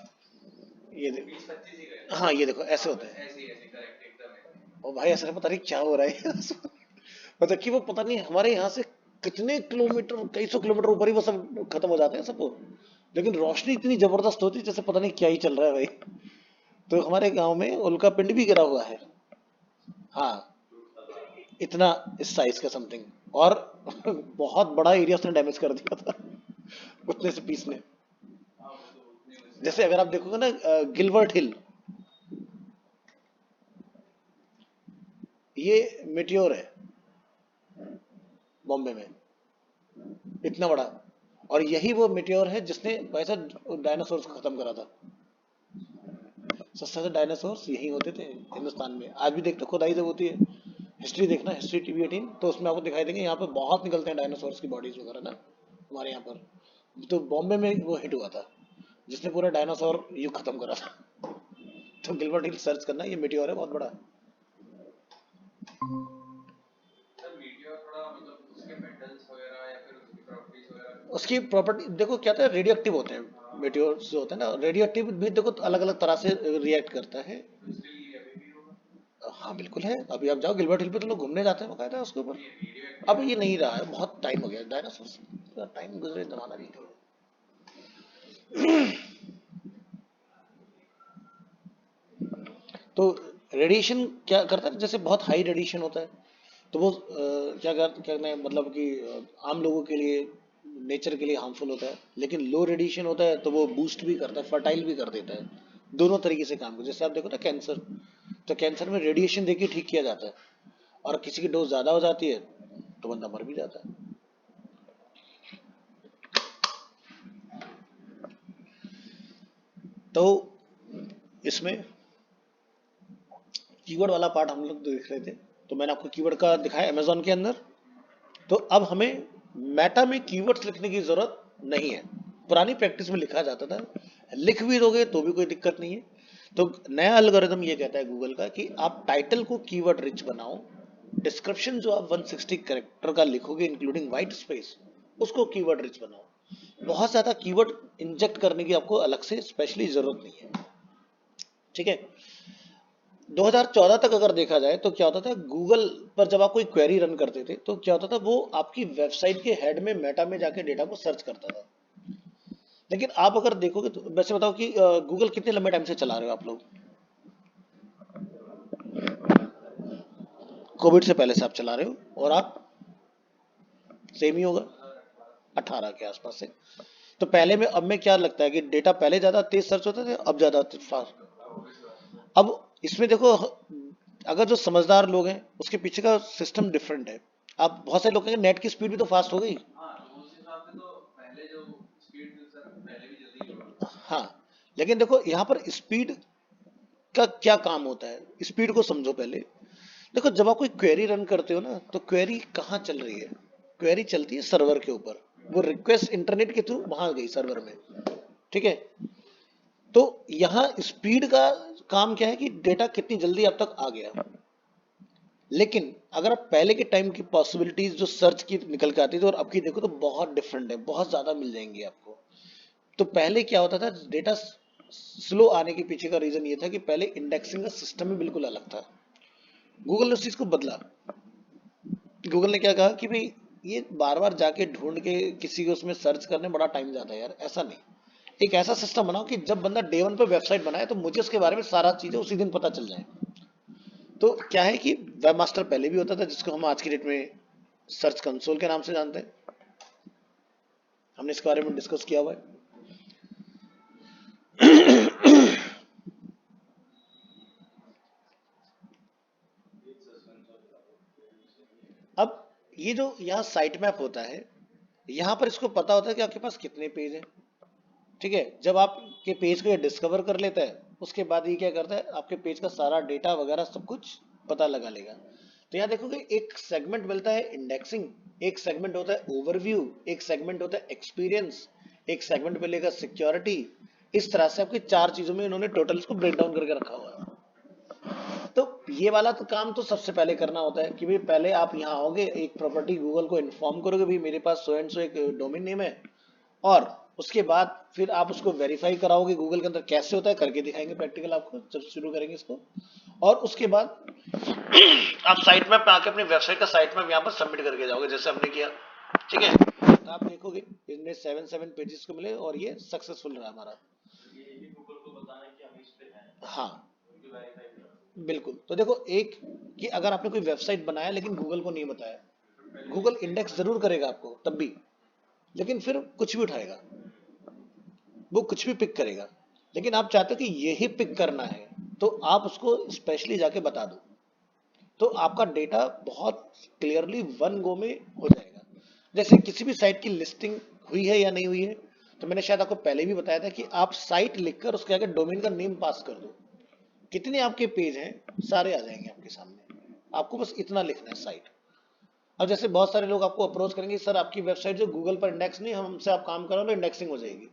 ये वो देखो, 20-25 ही गए थे। हाँ ये देखो ऐसे हाँ होते बस हैं। ऐसे ही, ऐसे करेक्ट, एकदम ऐसे ही। और भाई ऐसा पता नहीं क्या हो रहा है। मतलब कि वो पता नहीं हमारे यहाँ से कितने किलोमीटर, कई सौ किलोमीटर ऊपर ही वो सब खत्म हो जाते हैं सब वो, लेकिन रोशनी इतनी जबरदस्त होती है जैसे पता नहीं क्या ही चल रहा है भाई। तो हमारे गांव में उल्का पिंड भी गिरा हुआ है। हाँ, इतना, इस साइज का समथिंग। और बहुत बड़ा एरिया उसने डैमेज कर दिया था उतने से पीस ने। हाँ वो तो उतने उससे जैसे अगर आगे आप तो। देखोगे ना गिलबर्ट हिल, ये मेटियोर है बॉम्बे में, इतना बड़ा। और यही वो मेटियोर है जिसने वैसा डायनासोर्स को खत्म करा था। सस्ते से डायनासोर्स यही होते थे हिंदुस्तान में, आज भी देखते हो, खुदाई जब होती है, हिस्ट्री देखना, हिस्ट्री टीवी 18, तो उसमें आपको दिखाई देंगे यहाँ पे बहुत निकलते हैं डायनासोर्स की बॉडीज वगैरह ना, हमारे यहाँ पर। तो बॉम्बे में वो हिट हुआ था जिसने पूरा डायनासोर युग खत्म करा था। तो गिलबर्ट हिल सर्च करना, ये मेटियोर है बहुत बड़ा। सर मीडिया थोड़ा मतलब उसके मेटल्स वगैरह या फिर उसकी प्रॉपर्टीज वगैरह उसकी कुछ। प्रॉपर्टी देखो क्या था, रेडियो एक्टिव होते हैं हाँ, मेटियोर्स जो होते हैं ना, रेडियो एक्टिव भी देखो अलग अलग तरह से रिएक्ट करता है। तो इसलिए ये अभी भी होगा। हाँ बिल्कुल है, अभी आप जाओ गिलबर्ट हिल पे तो लोग घूमने जाते हैं बकायदा उसके ऊपर। नहीं रेडियो एक्टिव अब है ये तो। नहीं रहा है, बहुत टाइम हो गया डायनासोर्स का, टाइम गुजरे जमाना नहीं था। तो रेडिएशन क्या करता है, जैसे बहुत हाई रेडिएशन होता है तो वो क्या कहना है, मतलब कि आम लोगों के लिए, नेचर के लिए हार्मफुल होता है। लेकिन लो रेडिएशन होता है तो वो बूस्ट भी करता है, फर्टाइल भी कर देता है, दोनों तरीके से काम करता है। जैसे आप देखो ना कैंसर, तो कैंसर में रेडिएशन देके ठीक किया जाता है, और किसी की डोज ज्यादा हो जाती है तो बंदा मर भी जाता है। तो इसमें कीवर्ड वाला पार्ट हम लोग देख रहे थे, तो मैंने आपको कीवर्ड का दिखाया अमेजोन के अंदर। तो अब हमें मेटा में कीवर्ड्स लिखने की जरूरत नहीं है। पुरानी प्रैक्टिस में लिखा जाता था, लिख भी दोगे तो भी कोई दिक्कत नहीं है। तो नया एल्गोरिदम ये कहता है गूगल का कि आप टाइटल को कीवर्ड रिच बनाओ, डिस्क्रिप्शन जो आप 160 कैरेक्टर का लिखोगे इंक्लूडिंग वाइट स्पेस, उसको कीवर्ड रिच बनाओ। बहुत ज्यादा कीवर्ड इंजेक्ट करने की आपको अलग से स्पेशली जरूरत नहीं है। ठीक है। 2014 तक अगर देखा जाए तो क्या होता था, गूगल पर जब आप कोई क्वेरी रन करते थे तो क्या होता था, वो आपकी वेबसाइट के हेड में मेटा में जाके डेटा को सर्च करता था। लेकिन आप अगर देखोगे तो वैसे बताओ कि गूगल कितने लंबे टाइम से चला रहे हो आप लोग? कोविड से पहले से आप चला रहे हो, और आप सेम ही होगा 18 के आसपास से। तो पहले में अब में क्या लगता है कि डेटा पहले ज्यादा तेज सर्च होता था, अब ज्यादा फास्ट? अब इसमें देखो, अगर जो समझदार लोग हैं उसके पीछे का सिस्टम डिफरेंट है। आप बहुत सारे लोग कहेंगे नेट की स्पीड भी तो फास्ट हो गई। हाँ, तो उस हिसाब से तो पहले जो स्पीड थी सर पहले भी जल्दी हुआ। हाँ, लेकिन देखो यहाँ पर स्पीड का क्या काम होता है, स्पीड को समझो पहले। देखो जब आप कोई क्वेरी रन करते हो ना, तो क्वेरी कहाँ चल रही है? क्वेरी चलती है सर्वर के ऊपर, वो रिक्वेस्ट इंटरनेट के थ्रू वहां गई सर्वर में। ठीक है। तो यहाँ स्पीड का काम क्या है कि डेटा कितनी जल्दी आप तक आ गया। लेकिन अगर आप पहले के टाइम की पॉसिबिलिटीज जो सर्च की निकल के आती थी और अब की देखो तो बहुत डिफरेंट है, बहुत ज्यादा मिल जाएंगी आपको। तो पहले क्या होता था, डेटा स्लो आने के पीछे का रीजन ये था कि पहले इंडेक्सिंग का सिस्टम ही बिल्कुल अलग था। गूगल ने उस चीज को बदला। गूगल ने क्या कहा कि भाई ये बार बार जाके ढूंढ के किसी को उसमें सर्च करने बड़ा टाइम जाता है यार, ऐसा नहीं। एक ऐसा सिस्टम बनाओ कि जब बंदा डे वन पे वेबसाइट बनाए तो मुझे उसके बारे में सारा चीजें उसी दिन पता चल जाए। तो क्या है कि वेब मास्टर पहले भी होता था, जिसको हम आज की डेट में सर्च कंसोल के नाम से जानते हैं। हमने इसके बारे में डिस्कस किया हुआ है। अब ये जो यहाँ साइट मैप होता है, यहाँ पर इसको पता होता है कि आपके पास कितने पेज हैं। ठीक है। जब आपके पेज को ये डिस्कवर कर लेता है, उसके बाद ये क्या करता है, आपके पेज का सारा डेटा वगैरह सब कुछ पता लगा लेगा। तो यहाँ देखोगे एक सेगमेंट मिलता है इंडेक्सिंग, एक सेगमेंट होता है ओवरव्यू, एक सेगमेंट होता है एक्सपीरियंस, एक सेगमेंट मिलेगा सिक्योरिटी। इस तरह से आपकी चार चीजों में इन्होंने टोटल इसको ब्रेक डाउन करके रखा हुआ है। तो ये वाला तो काम तो सबसे पहले करना होता है कि भाई पहले आप यहाँ आओगे, एक प्रॉपर्टी गूगल को इन्फॉर्म करोगे भाई मेरे पास सो एंड सो एक डोमेन नेम है, और उसके बाद फिर आप उसको वेरीफाई कराओगे गूगल के अंदर। कैसे होता है करके दिखाएंगे प्रैक्टिकल आपको जब शुरू करेंगे इसको। और उसके बाद आप साइट मैप पे आके अपनी वेबसाइट का साइट मैप यहाँ पर सबमिट करके जाओगे जैसे हमने किया। ठीक है। तो आप देखोगे इसमें 7 पेजेस को मिले और ये सक्सेसफुल रहा हमारा। ये गूगल को बताना है कि हम इस पे हैं, हाँ उनकी वेरीफाई करो। बिल्कुल। तो देखो एक कि अगर आपने कोई वेबसाइट बनाया लेकिन गूगल को नहीं बताया, गूगल इंडेक्स जरूर करेगा आपको तब भी, लेकिन फिर कुछ भी उठाएगा, वो कुछ भी पिक करेगा। लेकिन आप चाहते हो कि यही पिक करना है, तो आप उसको स्पेशली जाके बता दो, तो आपका डेटा बहुत क्लियरली वन गो में हो जाएगा। जैसे किसी भी साइट की लिस्टिंग हुई है या नहीं हुई है, तो मैंने शायद आपको पहले भी बताया था कि आप साइट लिखकर उसके आगे डोमेन का नेम पास कर दो, कितने आपके पेज हैं सारे आ जाएंगे आपके सामने। आपको बस इतना लिखना है साइट। अब जैसे बहुत सारे लोग आपको अप्रोच करेंगे, सर आपकी वेबसाइट जो गूगल पर इंडेक्स नहीं, हमसे आप काम करो तो इंडेक्सिंग हो जाएगी।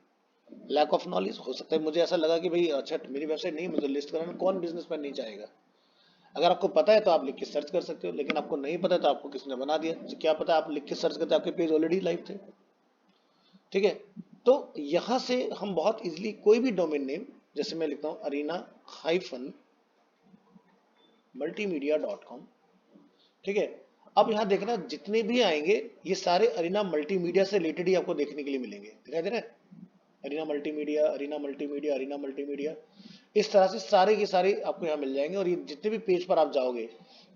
लैक ऑफ नॉलेज हो सकता है। मुझे ऐसा लगा कि भाई अच्छा मेरी वेबसाइट नहीं, मुझे लिस्ट कराना, कौन बिजनेसमैन नहीं चाहेगा। अगर आपको पता है तो आप लिख के सर्च कर सकते हो, लेकिन आपको नहीं पता है तो आपको किसने बना दिया, तो क्या पता आप लिख के सर्च करते आपके पेज ऑलरेडी लाइव थे। ठीक है। तो यहां से हम बहुत इजीली कोई भी डोमेन नेम, जैसे मैं लिखता हूं arena-multimedia.com। ठीक है। अब यहां देखना जितने भी आएंगे ये सारे अरीना मल्टीमीडिया से रिलेटेड ही आपको देखने के लिए मिलेंगे। दिखाई दे रहा है? Arena Multimedia, Arena Multimedia, Arena Multimedia, इस तरह से सारे के सारे आपको यहाँ मिल जाएंगे। और ये जितने भी पेज पर आप जाओगे,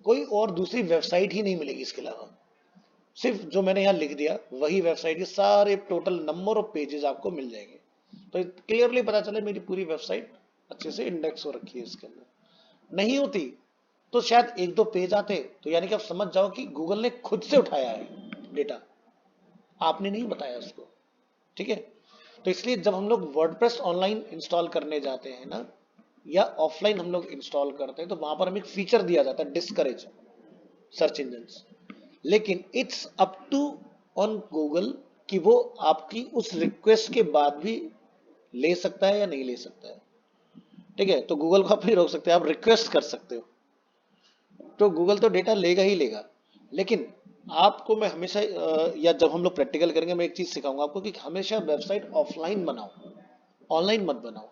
कोई और दूसरी वेबसाइट ही नहीं मिलेगी इसके अलावा। सिर्फ जो मैंने यहाँ लिख दिया वही वेबसाइट के सारे टोटल नंबर ऑफ पेजेस आपको मिल जाएंगे। तो क्लियरली पता चले मेरी पूरी वेबसाइट अच्छे से इंडेक्स हो रखी है इसके अंदर। नहीं होती तो शायद एक दो पेज आते, तो यानी कि आप समझ जाओ कि गूगल ने खुद से उठाया है डेटा, आपने नहीं बताया उसको। ठीक है। तो इसलिए जब हम लोग वर्डप्रेस ऑनलाइन इंस्टॉल करने जाते हैं ना, या ऑफलाइन हम लोग इंस्टॉल करते हैं तो वहां पर हमें एक फीचर दिया जाता है डिस्करेज सर्च इंजन। लेकिन it's up to on Google कि वो आपकी उस रिक्वेस्ट के बाद भी ले सकता है या नहीं ले सकता है। ठीक है, तो गूगल को आप नहीं रोक सकते, आप रिक्वेस्ट कर सकते हो, तो गूगल तो डेटा लेगा ही लेगा। लेकिन आपको मैं हमेशा या जब हम लोग प्रैक्टिकल करेंगे मैं एक चीज सिखाऊंगा आपको कि हमेशा वेबसाइट ऑफलाइन बनाओ, ऑनलाइन मत बनाओ।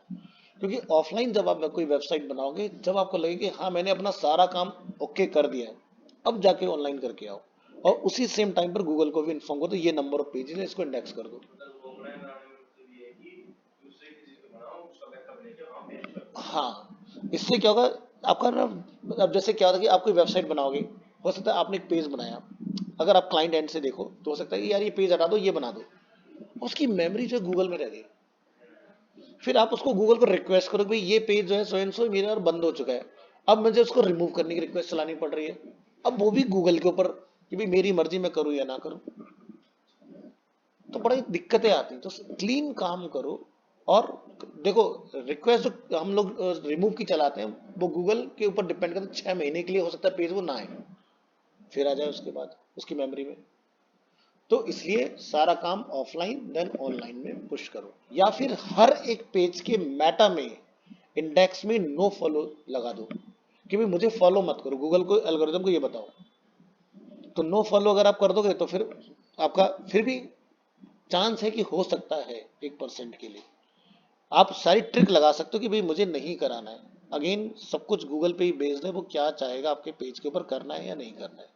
क्योंकि ऑफलाइन जब आप कोई वेबसाइट बनाओगे, जब आपको लगे कि हाँ मैंने अपना सारा काम ओके कर दिया है, अब जाके ऑनलाइन करके आओ, और उसी सेम टाइम पर गूगल को भी इन्फॉर्म करो तो ये नंबर ऑफ पेजेस है, इसको इंडेक्स कर दो। मतलब ऑफलाइन बनाने में मतलब ये है कि दूसरे किसी को बनाओ, उसका बैकअप लेके वहां पेश कर दो। हाँ, इससे क्या होगा आपका ना, अब जैसे क्या होता है कि आप कोई वेबसाइट बनाओगे, हो सकता है आपने एक पेज बनाया, अगर आप क्लाइंट एंड से देखो तो हो सकता है कि यार ये पेज हटा दो, ये बना दो, उसकी मेमोरी जो गूगल में रह गई। फिर आप उसको गूगल को रिक्वेस्ट करो कि भाई ये पेज जो है सो एंड सो मेरा और बंद हो चुका है, अब मुझे उसको रिमूव करने की रिक्वेस्ट चलानी पड़ रही है। अब वो भी गूगल के ऊपर कि भाई मेरी मर्जी मैं करूँ या ना करूँ, तो बड़ी दिक्कतें आती हैं। तो क्लीन काम करो। और देखो, रिक्वेस्ट जो हम लोग रिमूव की चलाते हैं वो गूगल के ऊपर डिपेंड करता है, 6 महीने के लिए हो सकता है पेज वो ना आए, फिर आ जाए उसके बाद उसकी मेमोरी में। तो इसलिए सारा काम ऑफलाइन देन ऑनलाइन में पुश करो, या फिर हर एक पेज के मेटा में इंडेक्स में नो फॉलो लगा दो कि भाई मुझे फॉलो मत करो, गूगल को एल्गोरिदम को ये बताओ। तो नो फॉलो अगर आप कर दोगे तो फिर आपका फिर भी चांस है कि हो सकता है 1% के लिए आप सारी ट्रिक लगा सकते हो कि भाई मुझे नहीं कराना है। अगेन सब कुछ गूगल पे ही बेस्ड है, वो क्या चाहेगा आपके पेज के ऊपर करना है या नहीं करना है।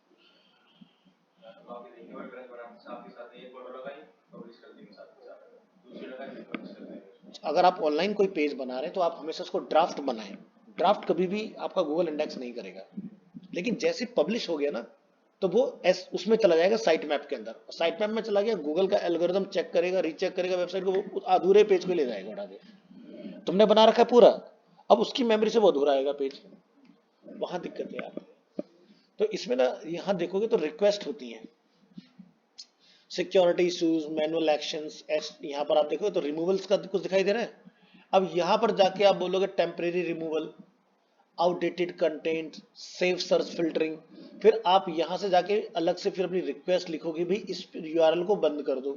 तो आपने देखिए और ब्रश बनाते साथ के साथ एक फोटो लगाई, पब्लिश कर दी साथ के साथ, दूसरी लगाई फिर पब्लिश कर देंगे उसको। अगर आप ऑनलाइन कोई पेज बना रहे हैं तो आप हमेशा उसको ड्राफ्ट बनाएं। ड्राफ्ट कभी भी आपका गूगल इंडेक्स नहीं करेगा। लेकिन जैसे पब्लिश हो गया ना, तो वो उसमें चला जाएगा साइट मैप के अंदर, साइट मैप में चला गया, गूगल का एल्गोरिदम चेक करेगा, रीचेक करेगा वेबसाइट को, वो अधूरे पेज को ले जाएगा उठा के। तुमने बना रखा है पूरा, अब उसकी मेमोरी से वो अधूरा आएगा पेज, वहां दिक्कतें आती है। तो इसमें ना यहाँ देखोगे तो रिक्वेस्ट होती है, सिक्योरिटी इश्यूज, मैनुअल एक्शंस, यहाँ पर आप देखोगे तो रिमूवल्स का कुछ दिखाई दे रहा है। अब यहाँ पर जाके आप बोलोगे temporary removal, outdated content, safe search filtering, फिर आप यहां से जाके अलग से फिर अपनी रिक्वेस्ट लिखोगे भी इस यूआरएल को बंद कर दो।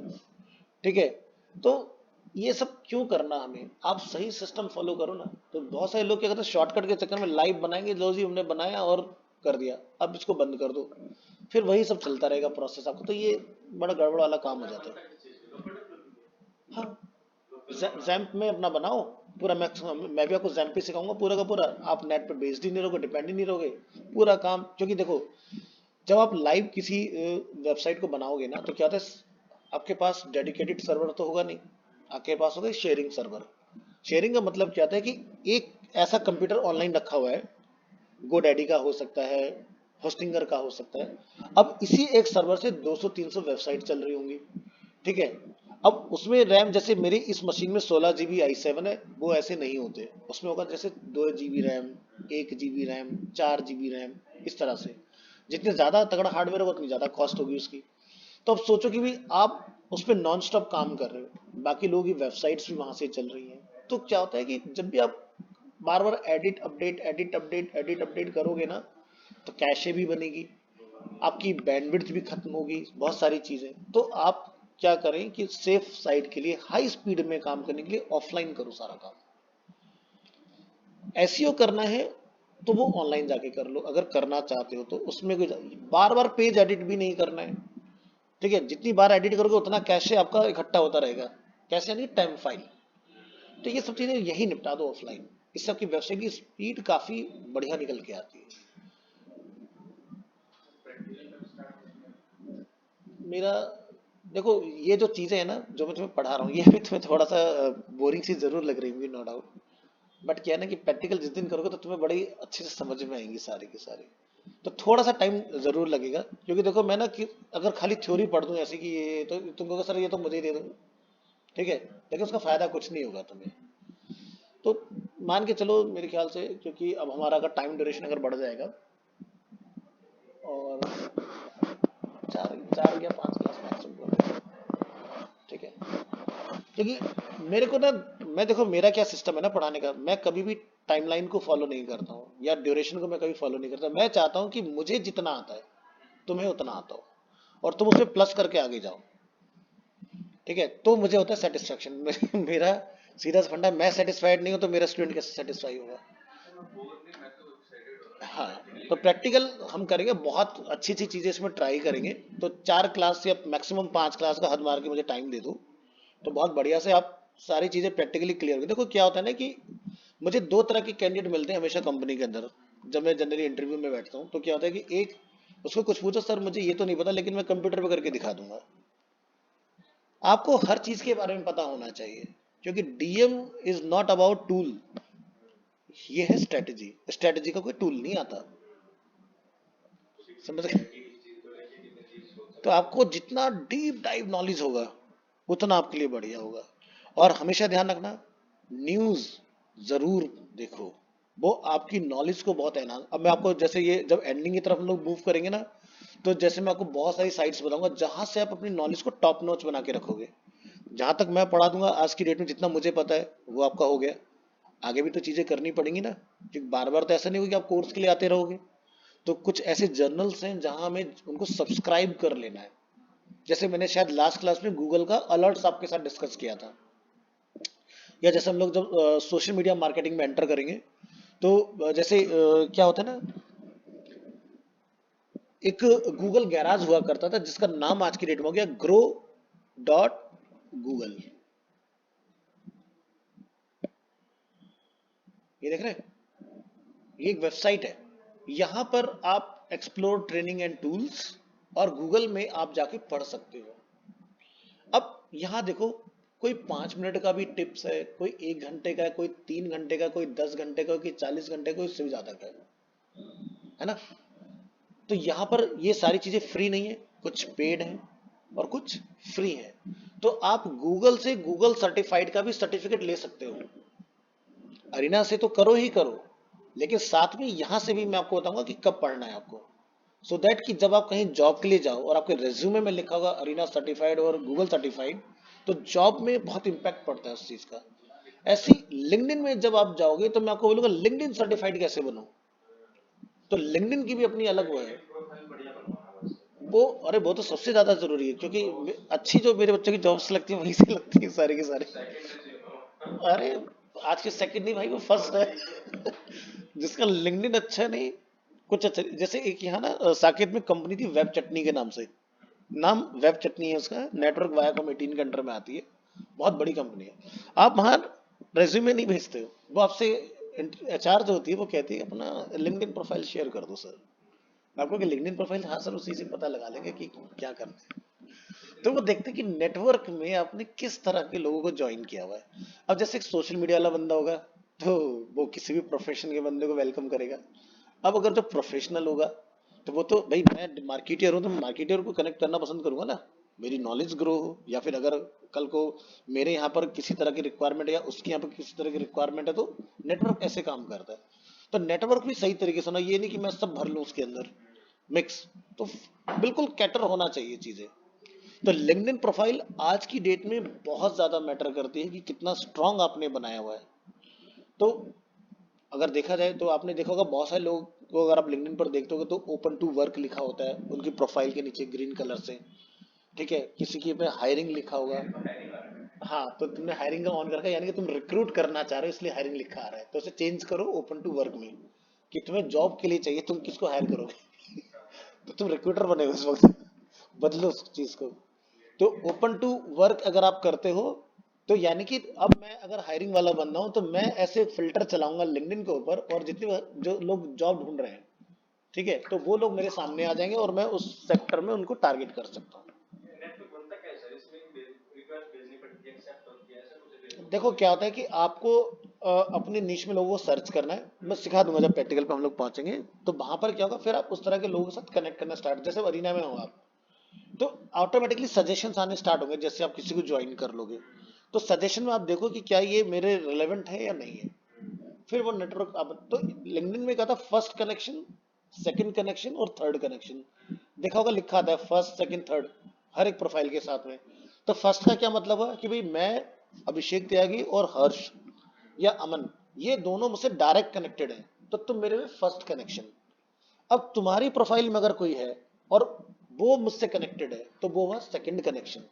ठीक है, तो ये सब क्यों करना हमें, आप सही सिस्टम फॉलो करो ना। तो बहुत सारे लोग क्या करते हैं शॉर्टकट के चक्कर में लाइव बनाएंगे, लो जी हमने बनाया और कर दिया, अब इसको बंद कर दो, फिर वही सब चलता रहेगा प्रोसेस आपको, तो ये बड़ा गड़बड़ वाला काम हो जाता है। हाँ, जैम्प में अपना बनाओ पूरा, मैं भी आपको जैम्प पे सिखाऊंगा पूरा का पूरा, आप नेट पे बेस्ड ही नहीं रहोगे, डिपेंड ही नहीं रहोगे पूरा काम। क्योंकि देखो, जब आप लाइव किसी वेबसाइट को बनाओगे ना तो क्या होता है, आपके पास डेडिकेटेड सर्वर तो होगा नहीं, आपके पास होगा शेयरिंग सर्वर। शेयरिंग का मतलब क्या होता है कि एक ऐसा कंप्यूटर ऑनलाइन रखा हुआ है, गोडैडी का हो सकता है, होस्टिंगर का हो सकता है, अब इसी एक सर्वर से 200-300 वेबसाइट चल रही होंगी। ठीक है, अब उसमें रैम जैसे मेरी इस मशीन में 16 GB i7 है, वो ऐसे नहीं होते, उसमें होगा जैसे 2 GB RAM, 1 GB RAM, 4 GB RAM, इस तरह से। जितने ज्यादा तगड़ा हार्डवेयर होगा उतनी ज्यादा कॉस्ट होगी उसकी। तो अब सोचो कि भी आप उस पर नॉन स्टॉप काम कर रहे हो, बाकी लोगों की वेबसाइट्स भी वहां से चल रही हैं, तो क्या होता है कि जब भी आप बार बार edit update edit update edit update करोगे ना, तो कैशे भी बनेगी, आपकी बैंडविड्थ भी खत्म होगी, बहुत सारी चीजें। तो आप क्या करें कि सेफ साइड के लिए हाई स्पीड में काम करने के लिए ऑफलाइन करो सारा काम। एसईओ करना है तो वो ऑनलाइन जाके कर लो, अगर करना चाहते हो तो उसमें कोई बार बार पेज एडिट भी नहीं करना है। ठीक है, जितनी बार एडिट करोगे उतना कैशे आपका इकट्ठा होता रहेगा, कैसे नहीं, टाइम फाइल। तो ये सब चीजें यही निपटा दो ऑफलाइन, इससे आपकी वेबसाइट की स्पीड काफी बढ़िया निकल के आती है। प्रैक्टिकल कब स्टार्ट होगा? मेरा देखो, ये जो चीजें हैं ना जो मैं तुम्हें पढ़ा रहा हूँ, ये भी तुम्हें थोड़ा सा बोरिंग सी जरूर लग रही होगी, नो डाउट। बट क्या है ना कि प्रैक्टिकल जिस दिन करोगे तो तुम्हें बड़ी अच्छे से समझ में आएंगी सारी की सारी। तो थोड़ा सा टाइम जरूर लगेगा, क्योंकि देखो मैं ना कि अगर खाली थ्योरी पढ़ दूं ऐसी कि ये तो तुम कहोगे सर ये तो मुझे ही दे दो, ठीक है, लेकिन उसका फायदा कुछ नहीं होगा तुम्हें। तो मान के चलो मेरे ख्याल से, क्योंकि अब हमारा अगर टाइम ड्यूरेशन अगर बढ़ जाएगा, और 4 4 या 5 क्लास मैक्सिमम कर देंगे, ठीक है। क्योंकि मेरे को ना मैं देखो मेरा क्या सिस्टम है ना पढ़ाने का, मैं कभी भी टाइमलाइन को फॉलो नहीं करता हूँ या ड्यूरेशन को मैं कभी फॉलो नहीं करता। मैं चाहता हूँ कि मुझे जितना आता है तुम्हें उतना आता हो और तुम उसमें प्लस करके आगे जाओ। ठीक है, तो मुझे होता है सेटिस्फेक्शन। मेरा सीधा सा फंडा है, मैं सेटिस्फाइड नहीं हूं तो मेरा स्टूडेंट कैसे सेटिस्फाई होगा। वो नहीं, मैं तो एक्साइटेड हो रहा हूँ हाँ, प्रैक्टिकली तो करने के प्रैक्टिकल लिए। हम करेंगे, बहुत अच्छी अच्छी चीजें इसमें ट्राई करेंगे। तो 4 क्लास या मैक्सिमम 5 क्लास का हद मार के मुझे टाइम दे दो, तो बहुत बढ़िया से आप सारी चीजें प्रैक्टिकली क्लियर होगी। देखो क्या होता है ना कि मुझे 2 तरह के कैंडिडेट मिलते हैं हमेशा कंपनी के अंदर। जब मैं जनरली इंटरव्यू में बैठता हूँ तो क्या होता है कि एक, उसको कुछ पूछो सर मुझे ये तो नहीं पता लेकिन मैं कंप्यूटर पे करके दिखा दूंगा। आपको हर चीज के बारे में पता होना चाहिए, क्योंकि DM is not about tool, ये है स्ट्रेटजी। स्ट्रेटजी का कोई टूल नहीं आता, समझ गए। तो आपको जितना डीप डाइव नॉलेज होगा उतना आपके लिए बढ़िया होगा। और हमेशा ध्यान रखना, न्यूज जरूर देखो, वो आपकी नॉलेज को बहुत एनहांस। अब मैं आपको जैसे ये जब एंडिंग की तरफ हम लोग मूव करेंगे ना, तो जैसे मैं आपको बहुत सारी साइट्स बताऊंगा जहां से आप अपनी नॉलेज को टॉप नॉच बना के रखोगे। जहां तक मैं पढ़ा दूंगा आज की डेट में जितना मुझे पता है वो आपका हो गया। आगे भी तो चीजें करनी पड़ेंगी ना, क्योंकि बार बार तो ऐसा नहीं होगा कि आप कोर्स के लिए आते रहोगे। तो कुछ ऐसे जर्नल्स हैं जहां हमें उनको सब्सक्राइब कर लेना है। जैसे मैंने शायद लास्ट क्लास में गूगल का अलर्ट्स आपके साथ डिस्कस किया था, या जैसे हम लोग जब सोशल मीडिया मार्केटिंग में एंटर करेंगे तो जैसे क्या होता है ना, एक गूगल गैराज हुआ करता था जिसका नाम आज की डेट में हो गया grow.google। ये देख रहे हैं, ये एक वेबसाइट है। यहां पर आप एक्सप्लोर ट्रेनिंग एंड टूल्स और गूगल में आप जाके पढ़ सकते हो। अब यहां देखो, कोई 5 मिनट का भी टिप्स है, कोई 1 घंटे का है, कोई 3 घंटे का, कोई 10 घंटे का, कोई 40 घंटे का, कोई इससे भी ज्यादा का है ना। तो यहाँ पर ये सारी चीजें फ्री नहीं है, कुछ पेड है और कुछ फ्री है। तो आप गूगल से गूगल सर्टिफाइड का भी सर्टिफिकेट ले सकते हो। अरीना से तो करो ही करो, लेकिन साथ में यहां से भी मैं आपको बताऊंगा कि कब पढ़ना है आपको, सो दैट कि जब आप कहीं जॉब के लिए जाओ और आपके रेज्यूमे में लिखा होगा अरीना सर्टिफाइड और गूगल सर्टिफाइड, तो जॉब में बहुत इंपैक्ट पड़ता है उस चीज का। ऐसी लिंक्डइन में जब आप जाओगे तो मैं आपको बोलूंगा लिंक्डइन सर्टिफाइड कैसे बनो। तो लिंक्डइन की भी अपनी अलग वो है। लिंक्डइन प्रोफाइल बढ़िया बनवाना बस। वो, अरे वो तो सबसे ज्यादा जरूरी है, क्योंकि अच्छी जो मेरे बच्चों की जॉब्स लगती है वहीं से लगती है सारी की सारी। Second resume. अरे आज के सेकंड नहीं भाई, वो फर्स्ट है। जिसका लिंक्डइन अच्छा नहीं, कुछ अच्छा। जैसे एक यहाँ ना साकेत में कंपनी थी वेब चटनी के नाम से, नाम वेब चटनी है उसका, नेटवर्क वायाकॉम 18 के अंडर में आती है, बहुत बड़ी कंपनी है। आप वहाँ रेज्यूमे नहीं भेजते हो, वो आपसे एचआर जो होती है वो कहती है अपना लिंक्डइन प्रोफाइल शेयर कर दो सर। आपको कि लिंक्डइन प्रोफाइल, हाँ सर उसी से पता लगा लेंगे कि क्या करना है। तो वो देखते हैं कि नेटवर्क में आपने किस तरह के लोगों को ज्वाइन किया हुआ है। अब जैसे एक सोशल मीडिया वाला बंदा होगा तो वो किसी भी प्रोफेशन के बंदे को वेलकम करेगा। अब अगर जो प्रोफेशनल होगा तो वो तो भाई, मैं मार्केटियर हूँ तो मार्केटियर को कनेक्ट करना पसंद करूंगा ना, मेरी नॉलेज ग्रो हो। या फिर अगर कल को मेरे यहाँ पर किसी तरह की रिक्वायरमेंट है या उसके यहाँ पर किसी तरह की रिक्वायरमेंट है, तो नेटवर्क ऐसे काम करता है। तो नेटवर्क भी सही तरीके से होना, ये नहीं कि मैं सब भर लूँ उसके अंदर मिक्स। तो बिल्कुल कैटर होना चाहिए चीजें। तो लिंक्डइन प्रोफाइल आज की डेट में बहुत ज्यादा मैटर करती है कि कितना स्ट्रांग आपने बनाया हुआ है। तो अगर देखा जाए तो आपने देखा होगा बहुत सारे लोग को अगर आप लिंक्डइन पर देखते हो तो ओपन टू वर्क लिखा होता है उनकी प्रोफाइल के नीचे ग्रीन कलर से। ठीक है, किसी की पे हायरिंग लिखा होगा। मेरे तो हायरिंग आ रहा है। हाँ, तो तुमने हायरिंग का ऑन कर रखा है, यानी कि तुम रिक्रूट करना चाह रहे हो इसलिए हायरिंग लिखा आ रहा है, तो उसे चेंज करो ओपन टू वर्क में, कि तुम्हें जॉब के लिए चाहिए, तुम किसको हायर करोगे। तो तुम रिक्रूटर बने हो इस वक्त। बदलो उस चीज को। तो ओपन टू वर्क अगर आप करते हो तो यानी कि अब मैं अगर हायरिंग वाला बंदा हूं तो मैं ऐसे फिल्टर चलाऊंगा लिंक्डइन के ऊपर, और जितने जो लोग जॉब ढूंढ रहे हैं, ठीक है, तो वो लोग मेरे सामने आ जाएंगे और मैं उस सेक्टर में उनको टारगेट कर सकता हूँ। नेटवर्क बनता कैसा है? इसमें रिक्वेस्ट भेजनी पड़ती है, एक्सेप्ट होती है, ऐसा कुछ है बेसिक देखो प्रोसेस? क्या होता है कि आपको अपने निश में लोगों को सर्च करना है, मैं सिखा दूंगा जब प्रैक्टिकल पे हम लोग पहुंचेंगे। तो वहां पर क्या होगा, फिर आप उस तरह के लोगों के साथ कनेक्ट करना स्टार्ट, जैसे अरीना में हो आप, तो ऑटोमेटिकली सजेशंस आने स्टार्ट होंगे जैसे आप किसी को ज्वाइन कर लोगे। तो सजेशन में आप देखो कि क्या ये मेरे रिलेवेंट है या नहीं है। फिर वो नेटवर्क अब तो लिंक्डइन में क्या था, फर्स्ट कनेक्शन, सेकंड कनेक्शन और थर्ड कनेक्शन। देखा होगा लिखा आता है फर्स्ट सेकंड थर्ड हर एक प्रोफाइल के साथ में। तो फर्स्ट का क्या मतलब है कि भाई मैं अभिषेक त्यागी और हर्ष या अमन, ये दोनों मुझसे डायरेक्ट कनेक्टेड हैं, तो तुम मेरे में फर्स्ट कनेक्शन। अब तुम्हारी प्रोफाइल में अगर कोई है और वो मुझसे कनेक्टेड है तो वो हुआ सेकंड कनेक्शन।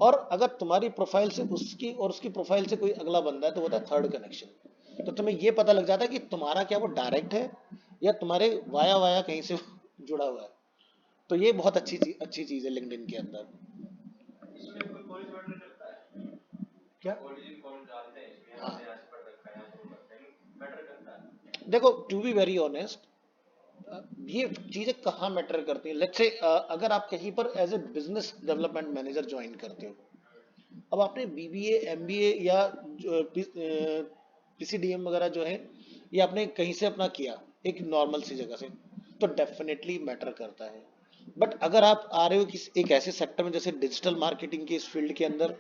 और अगर तुम्हारी प्रोफाइल से उसकी और उसकी प्रोफाइल से कोई अगला बंदा है तो होता है थर्ड कनेक्शन। तो तुम्हें ये पता लग जाता है कि तुम्हारा क्या वो डायरेक्ट है या तुम्हारे वाया वाया कहीं से जुड़ा हुआ है। तो ये बहुत अच्छी चीज है लिंक्डइन के अंदर। इसमें कोई कॉलेज मैटर करता है? क्या? कॉलेज कौन डालते हैं इसमें, हाँ, हमने यहाँ से पढ़ रखा है, यहाँ से वो करते हैं, मैटर करता है? देखो टू बी वेरी ऑनेस्ट, ये चीजें कहाँ मैटर करती हैं। लेट्स से अगर आप कहीं पर as a business development manager join करते हो, अब आपने बीबीए एमबीए या पीसीडीएम वगैरह जो है ये आपने कहीं से अपना किया एक नॉर्मल सी जगह से, तो डेफिनेटली मैटर करता है। बट अगर आप आ रहे हो किसी एक ऐसे सेक्टर में जैसे डिजिटल मार्केटिंग के इस फील्ड के अंदर,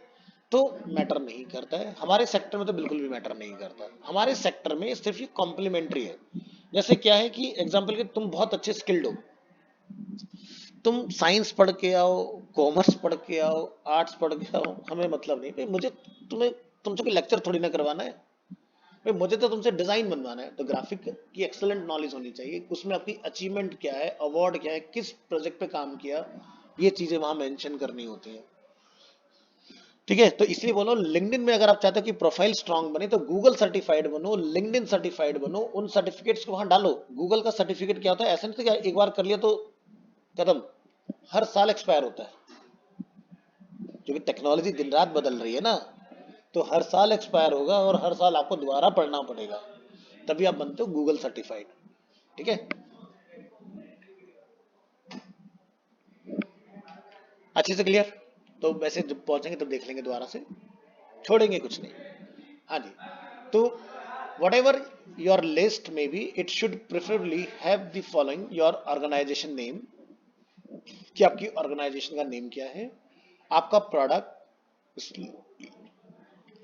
तो मैटर नहीं करता है। हमारे सेक्टर में तो बिल्कुल भी मैटर नहीं करता। हमारे सेक्टर में सिर्फ ये कॉम्प्लीमेंट्री है। जैसे क्या है कि एग्जाम्पल के तुम बहुत अच्छे स्किल्ड हो, तुम साइंस पढ़ के आओ, कॉमर्स पढ़ के आओ, आर्ट्स पढ़ के आओ, हमें मतलब नहीं भाई। मुझे तुम्हें तुमसे कोई लेक्चर थोड़ी ना करवाना है भाई। मुझे तो तुमसे डिजाइन बनवाना है, तो ग्राफिक की एक्सेलेंट नॉलेज होनी चाहिए, उसमें आपकी अचीवमेंट क्या है, अवार्ड क्या है, किस प्रोजेक्ट पे काम किया, ये चीजें वहां मेंशन करनी होती है। ठीक है, तो इसलिए बोलो लिंक्डइन में अगर आप चाहते हो कि प्रोफाइल स्ट्रांग बने तो गूगल सर्टिफाइड बनो, लिंक्डइन सर्टिफाइड बनो, उन सर्टिफिकेट्स को वहां डालो। गूगल का सर्टिफिकेट क्या होता है, ऐसा नहीं था कि एक बार कर लिया तो खत्म, हर साल एक्सपायर होता है, क्योंकि टेक्नोलॉजी दिन रात बदल रही है ना। तो हर साल एक्सपायर होगा और हर साल आपको दोबारा पढ़ना पड़ेगा, तभी आप बनते हो गूगल सर्टिफाइड। ठीक है, अच्छे से क्लियर। तो वैसे जब पहुंचेंगे तब देख लेंगे दोबारा से, छोड़ेंगे कुछ नहीं। हाँ जी, तो वट एवर योर लिस्ट में be, it should preferably have the following your organisation name, कि आपकी ऑर्गेनाइजेशन का नेम क्या है, आपका प्रोडक्ट,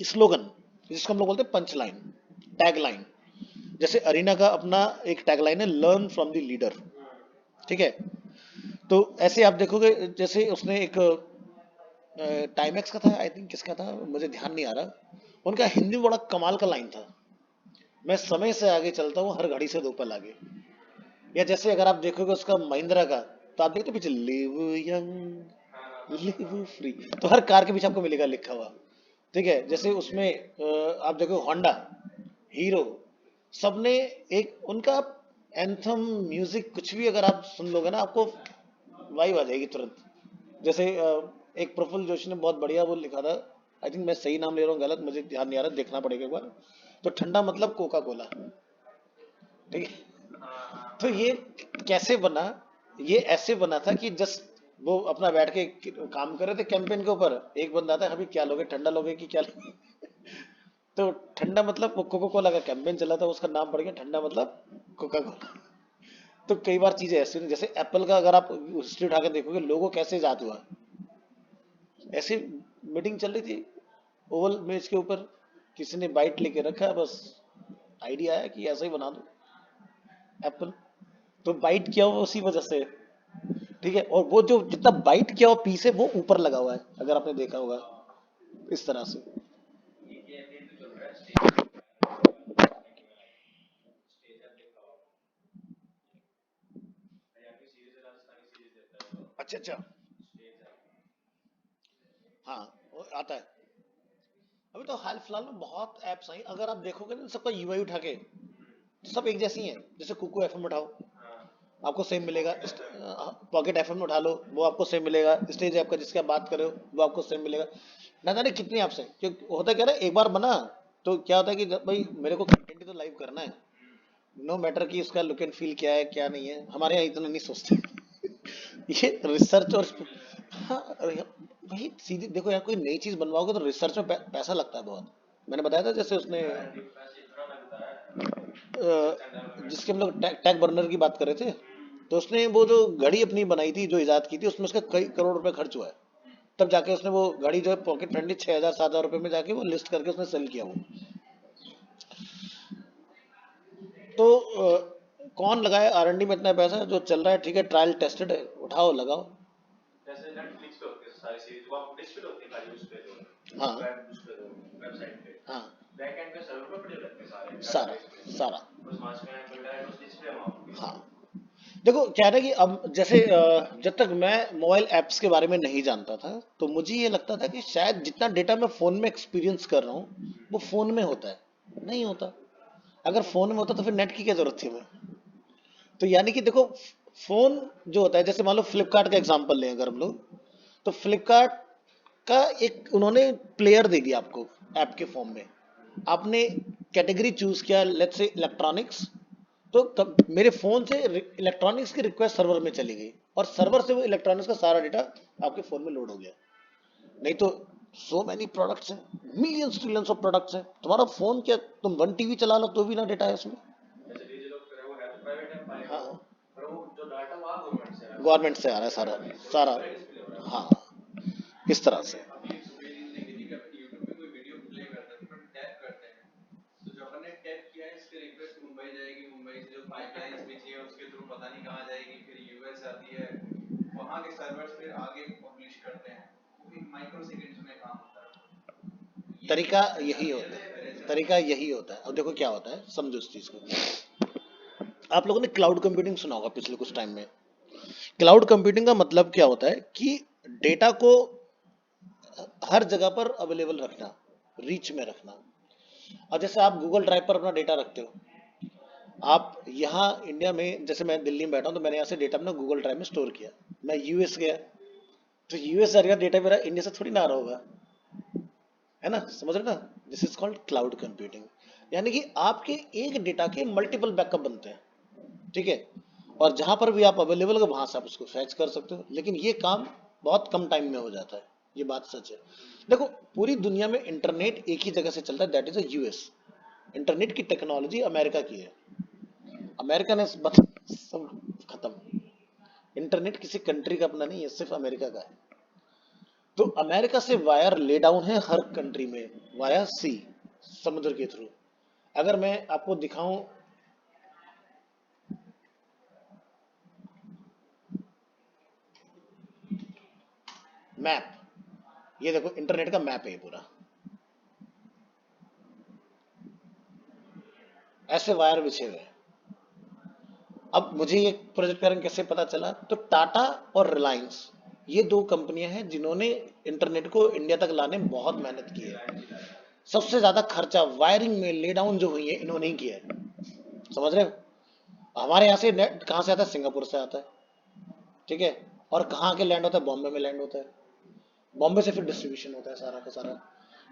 स्लोगन जिसको हम लोग बोलते हैं पंच लाइन, टैग लाइन। जैसे अरीना का अपना एक टैगलाइन है, लर्न फ्रॉम द लीडर। ठीक है, तो ऐसे आप देखोगे जैसे उसने एक टाइमेक्स का था, आई थिंक किसका था मुझे ध्यान नहीं आ रहा, उनका हिंदी में बड़ा कमाल का लाइन था, मैं समय से आगे चलता हूँ हर घड़ी से 2 पल आगे। या जैसे अगर आप देखोगे उसका महिंद्रा का, तो आप देखते हो पीछे लिव यंग लिव फ्री, तो हर कार के पीछे आपको मिलेगा लिखा हुआ। ठीक है, जैसे उसमें आप देखो होंडा, हीरो, सबने एक उनका एंथम म्यूजिक कुछ भी अगर आप सुन लोगे ना, आपको वाइब आ जाएगी तुरंत। जैसे एक प्रफुल्ल जोशी ने बहुत बढ़िया वो लिखा था, आई थिंक मैं सही नाम ले रहा हूँ गलत मुझे ध्यान नहीं आ रहा, देखना पड़ेगा एक बार। तो ठंडा मतलब कोका कोला। ठीक है, तो ये कैसे बना, ये ऐसे बना था कि जस्ट वो अपना बैठ के काम कर रहे थे कैंपेन के ऊपर, एक बंदा था, अभी क्या लोगे, ठंडा लोगे कि क्या लोगे? तो ठंडा मतलब वो कोका कोला का कैंपेन चला था, उसका नाम पड़ गया ठंडा मतलब कोका कोला। तो कई बार चीजें ऐसी नहीं, जैसे एप्पल का अगर आप हिस्ट्री उठा के देखोगे लोगो कैसे इजाद हुआ, ऐसी मीटिंग चल रही थी ओवल मेज के ऊपर, किसी ने बाइट लेके रखा, बस आइडिया आया कि ऐसा ही बना दो एप्पल, तो बाइट किया हुआ उसी वजह से। ठीक है, और वो जो जितना बाइट किया हुआ पीस है वो ऊपर लगा हुआ है, अगर आपने देखा होगा इस तरह से। ये कैंपेन तो चल रहा है, स्टेज स्टेज आप देखा होगा, यहाँ की सीरीज राजस्थानी सीरीज देता है तो अच्छा अच्छा, स्टेज है। हाँ वो आता है। अभी तो हाल फिलहाल में बहुत एप्स आई, अगर आप देखोगे ना सबका यूआई उठा के, तो सब एक जैसी हैं। जैसे कुकू एफएम उठाओ, हाँ, आपको सेम मिलेगा। Pocket FM. पॉकेट एफएम उठा लो, वो आपको सेम मिलेगा। स्टेज ऐप का जिसकी आप बात कर रहे हो वो आपको सेम मिलेगा। ना जाने कितनी ऐप्स हैं, क्योंकि होता क्या है, एक बार बना तो क्या होता है कि भाई मेरे को कंटेंट ही तो लाइव करना है, नो मैटर कि उसका लुक एंड फील क्या है क्या नहीं है, हमारे यहाँ इतना नहीं सोचते। ये रिसर्च और हाँ अरे भाई सीधी देखो यार, कोई नई चीज बनवाओगे तो रिसर्च में पैसा लगता है बहुत। मैंने बताया था जैसे उसने R&D में पैसे इतना लगता है, रिसर्च एंड डेवलपमेंट जिसके हम में। लोग टैग बर्नर की बात कर रहे थे, तो उसने वो जो घड़ी अपनी बनाई थी जो इजाद की थी उसमें उसका कई करोड़ रुपए खर्च हुआ है। तब जाके उसने वो घड़ी जो है पॉकेट फ्रेंडली 6,000 7,000 रुपए में जाके वो लिस्ट करके उसने सेल किया वो। तो कौन लगाए आर एन डी में इतना पैसा, जो चल रहा है ठीक है, ट्रायल टेस्टेड है, उठाओ लगाओ। जैसे नेटफ्लिक्स पे होती है सारी सीरीज, वो आप डिश पे होती है खाली, उस पे दो, हाँ, वेब उस पे दो, वेबसाइट पे, हाँ बैक एंड पे सर्वर पे पड़े रहते हैं सारे सारा डेटाबेस में, सारा बस वहां से कनेक्ट करके डायरेक्ट उस डिस्प्ले वहां होगी। हाँ। देखो क्या है ना कि अब जैसे जब तक मैं मोबाइल ऐप्स के बारे में नहीं जानता था तो मुझे ये लगता था कि शायद जितना डेटा मैं फोन में एक्सपीरियंस कर रहा हूँ वो फोन में होता है। नहीं होता। अगर फोन में होता तो फिर नेट की क्या जरूरत थी हमें। तो यानी कि देखो फोन जो होता है, जैसे मान लो फ्लिपकार्ट का एग्जांपल लें अगर हम लोग, तो फ्लिपकार्ट का एक उन्होंने प्लेयर दे दिया आपको ऐप के फॉर्म में। आपने कैटेगरी चूज किया लेट्स से इलेक्ट्रॉनिक्स, तो मेरे फोन से इलेक्ट्रॉनिक्स की रिक्वेस्ट सर्वर में चली गई और सर्वर से वो इलेक्ट्रॉनिक्स का सारा डेटा आपके फोन में लोड हो गया। नहीं तो सो मैनी प्रोडक्ट्स हैं, मिलियंस ट्रिलियंस ऑफ प्रोडक्ट्स हैं। तुम्हारा फोन क्या, तुम वन टीवी चला लो तो भी ना डेटा है उसमें। जैसे डीजे लॉकर है वो है तो प्राइवेट ऐप पाएगा हाँ वो, पर वो जो डाटा वहां गवर्नमेंट से आ रहा है, गवर्नमेंट से आ रहा है सारा डेटाबेस से वो सारा। डिस्प्ले डिस्प्ले हो रहा है हाँ उसमें। इस तरह मैंने से। अभी एक सुबह रील देखी थी कि अपन यूट्यूब पे कोई वीडियो प्ले करते हैं तो अपन टैप करते हैं, तो जो अपन ने टैप किया है इसकी रिक्वेस्ट मुंबई जाएगी, मुंबई से जो पाइपलाइंस बिछी है उसके थ्रू पता नहीं कहाँ जाएगी, फिर यूएस आती है, वहाँ के सर्वर्स फिर आगे पब्लिश करते हैं, वो एक माइक्रो सेकेंड्स में काम होता है। ये तरीका अच्छा यही रियल होता है है, पहले से। तरीका यही होता है। अब देखो क्या होता है, समझो इस चीज को। आप लोगों ने क्लाउड कंप्यूटिंग सुना होगा पिछले कुछ टाइम में। क्लाउड कंप्यूटिंग का मतलब क्या होता है कि डेटा को हर जगह पर अवेलेबल रखना, रीच में रखना। अब जैसे आप गूगल ड्राइव पर अपना डेटा रखते हो, आप यहाँ इंडिया में, जैसे मैं दिल्ली में बैठा हूँ तो मैंने यहाँ से डेटा अपना गूगल ड्राइव में स्टोर किया। मैं यूएस गया तो यूएस का डेटा मेरा इंडिया से थोड़ी ना आ रहा होगा, है ना। समझ रहे ना। This is called cloud computing. यानी कि आपके एक डेटा के मल्टीपल बैकअप बनते हैं, ठीक है। और जहां पर भी आप अवेलेबल हो वहां से आप उसको फैच कर सकते हो, लेकिन ये काम बहुत कम टाइम में हो जाता है। ये बात सच है। देखो पूरी दुनिया में इंटरनेट एक ही जगह से चलता है, दैट इज यूएस। इंटरनेट की टेक्नोलॉजी अमेरिका की है। अमेरिका ने बस सब खत्म। इंटरनेट किसी कंट्री का अपना नहीं है, सिर्फ अमेरिका का है। तो अमेरिका से वायर ले डाउन है हर कंट्री में, वाया सी, समुद्र के थ्रू। अगर मैं आपको दिखाऊं मैप, ये देखो इंटरनेट का मैप है ये पूरा, ऐसे वायर बिछे हुए हैं। अब मुझे ये प्रोजेक्ट कारण कैसे पता चला, तो टाटा और रिलायंस, ये दो कंपनियां हैं जिन्होंने इंटरनेट को इंडिया तक लाने में बहुत मेहनत की है। रिलायंस ही लाया था। सबसे ज्यादा खर्चा वायरिंग में ले डाउन जो हुई है इन्होंने ही किया है। समझ रहे हो। हमारे यहाँ से नेट कहाँ से आता है, सिंगापुर से आता है, ठीक है। और कहाँ के लैंड होता है, बॉम्बे में लैंड होता है। बॉम्बे से फिर डिस्ट्रीब्यूशन होता है सारा का सारा।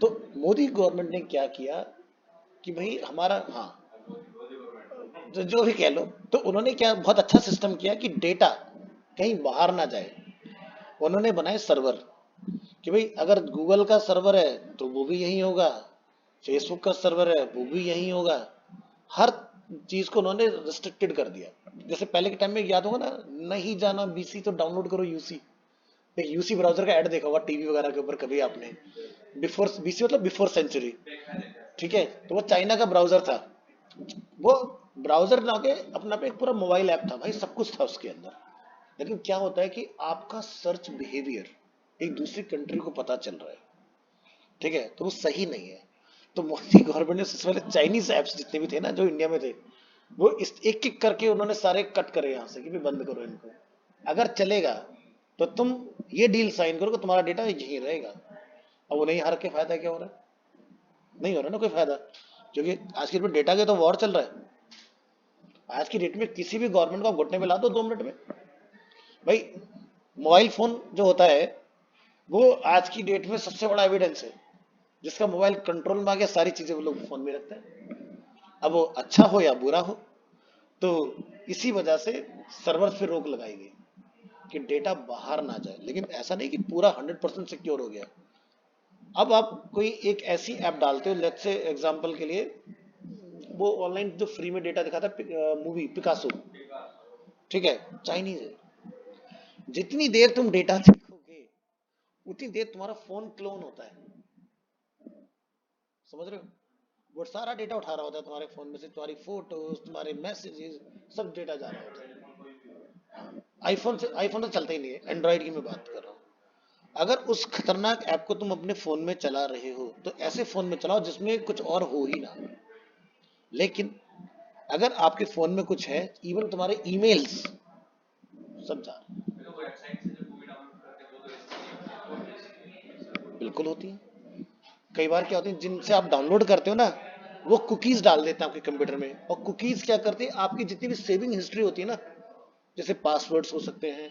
तो मोदी गवर्नमेंट ने क्या किया कि भाई हमारा, हाँ, मोदी गवर्नमेंट। जो भी कह लो, तो उन्होंने क्या बहुत अच्छा सिस्टम किया कि डेटा कहीं बाहर ना जाए। उन्होंने बनाए सर्वर कि भाई अगर गूगल का सर्वर है तो वो भी यही होगा, फेसबुक का सर्वर है वो भी यही होगा। हर चीज को उन्होंने रिस्ट्रिक्टेड कर दिया। जैसे पहले के टाइम में याद होगा ना, नहीं जाना बीसी तो डाउनलोड करो यूसी। एक यूसी ब्राउजर का ऐड देखा होगा टीवी वगैरह के ऊपर कभी आपने। बिफोर बीसी मतलब बिफोर सेंचुरी, देखा देखा। ठीक है। तो वो चाइना का ब्राउजर था। वो ब्राउजर ना के अपना पे एक पूरा मोबाइल ऐप था भाई, सब कुछ था उसके अंदर। लेकिन क्या होता है कि आपका सर्च बिहेवियर एक दूसरी कंट्री को पता चल रहा है, ठीक है, तो वो सही नहीं है। तो मोदी गवर्नमेंट ने सबसे पहले चाइनीज ऐप्स जितने भी थे ना जो इंडिया में थे, वो इस एक एक करके उन्होंने सारे कट करे यहाँ से कि भी बंद करो इनको। अगर चलेगा तो तुम ये डील साइन करो कि तुम्हारा डेटा यहीं रहेगा। अब वो नहीं, हार के फायदा क्या हो रहा है, नहीं हो रहा ना कोई फायदा। क्योंकि आज की डेट में डेटा के तो वॉर चल रहा है। आज की डेट में किसी भी गवर्नमेंट को आप घुटने पे ला दो 2 मिनट में। भाई मोबाइल फोन जो होता है वो आज की डेट में सबसे बड़ा एविडेंस है। जिसका मोबाइल कंट्रोल में आ गया सारी चीजें वो लोग फोन में रखते हैं। अब वो अच्छा हो या बुरा हो, तो इसी वजह से सर्वर पे रोक लगाई गई कि डेटा बाहर ना जाए। लेकिन ऐसा नहीं कि पूरा 100% सिक्योर हो गया। अब आप कोई एक ऐसी ऐप डालते हो, लेट्स से एग्जांपल के लिए, वो ऑनलाइन जो फ्री में डेटा दिखाता है, मूवी पिकासो, ठीक है, चाइनीज है। जितनी देर तुम डेटा देखोगे उतनी देर तुम्हारा फोन क्लोन होता है। समझ रहे हो। वो सारा डेटा उठा रहा होता है तुम्हारे फोन में से, तुम्हारी फोटोज, तुम्हारे मैसेजेस, सब डेटा जा रहा होता है। आईफोन से, आईफोन तो चलता ही नहीं है, एंड्रॉइड की मैं बात कर रहा हूँ। अगर उस खतरनाक ऐप को तुम अपने फोन में चला रहे हो तो ऐसे फोन में चलाओ जिसमें कुछ और हो ही ना। लेकिन अगर आपके फोन में कुछ है, इवन तुम्हारे ईमेल्स सब जा रहे हैं। तो वेबसाइट से जो मूवी डाउनलोड करते हैं वो तो रिस्की नहीं होती, बहुत रिस्की। बिल्कुल होती है। कई बार क्या होती है, जिनसे आप डाउनलोड करते हो ना, वो कुकीज डाल देते हैं आपके कंप्यूटर में, और कुकीज क्या करती है, आपकी जितनी भी सेविंग हिस्ट्री होती है ना, जैसे पासवर्ड्स हो सकते हैं,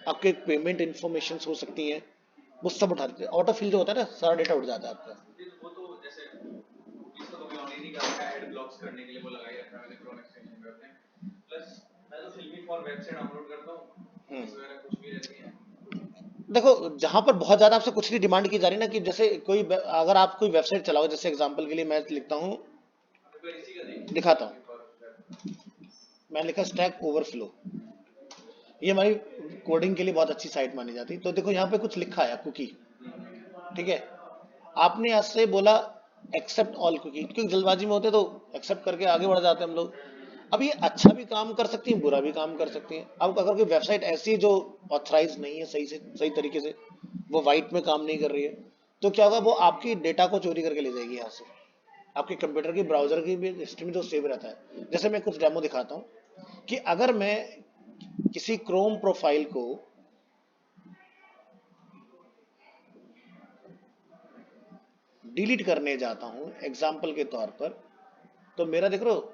आपके पेमेंट इंफॉर्मेशन हो सकती हैं, वो सब उठा देते हैं। ऑटो फिल जो होता है ना, सारा डेटा उठ जाता है आपका। वो तो जैसे कुकीज तो कभी ऑन ही नहीं कर रखा है, एड ब्लॉक्स करने के लिए वो लगा ही रखा है मैंने क्रोम एक्सटेंशन पे अपने। प्लस मैं तो फिल्मी फॉर वेब से डाउनलोड करता हूँ, कुकीज वगैरह कुछ भी रहती हैं। देखो, जहां पर बहुत ज्यादा आपसे कुछ नहीं डिमांड की जा रही ना, कि जैसे कोई अगर आप कोई वेबसाइट चलाओ, जैसे एग्जांपल के लिए मैं लिखता हूँ, तो फिर इसी का देखिए दिखाता फिल्मी हूँ, फॉर वेब। मैं लिखा स्टैक ओवरफ्लो। ये हमारी कोडिंग के लिए बहुत अच्छी साइट मानी जाती है। तो देखो यहाँ पे कुछ लिखा है कुकी, ठीक है, आपने आज से बोला एक्सेप्ट ऑल कुकी, क्योंकि जल्दबाजी में होते तो एक्सेप्ट करके आगे बढ़ जाते हैं हम लोग। अब ये अच्छा भी काम कर सकती है, बुरा भी काम कर सकती है। अब अगर कोई वेबसाइट ऐसी है जो ऑथराइज नहीं है सही से सही तरीके से, वो वाइट में काम नहीं कर रही है, तो क्या होगा, वो आपकी डेटा को चोरी करके ले जाएगी यहाँ से, आपके कंप्यूटर की ब्राउजर की भी हिस्ट्री में जो सेव रहता है। जैसे मैं कुछ डेमो दिखाता हूँ कि अगर मैं किसी क्रोम प्रोफाइल को डिलीट करने जाता हूं एग्जाम्पल के तौर पर, तो मेरा देख रहे हो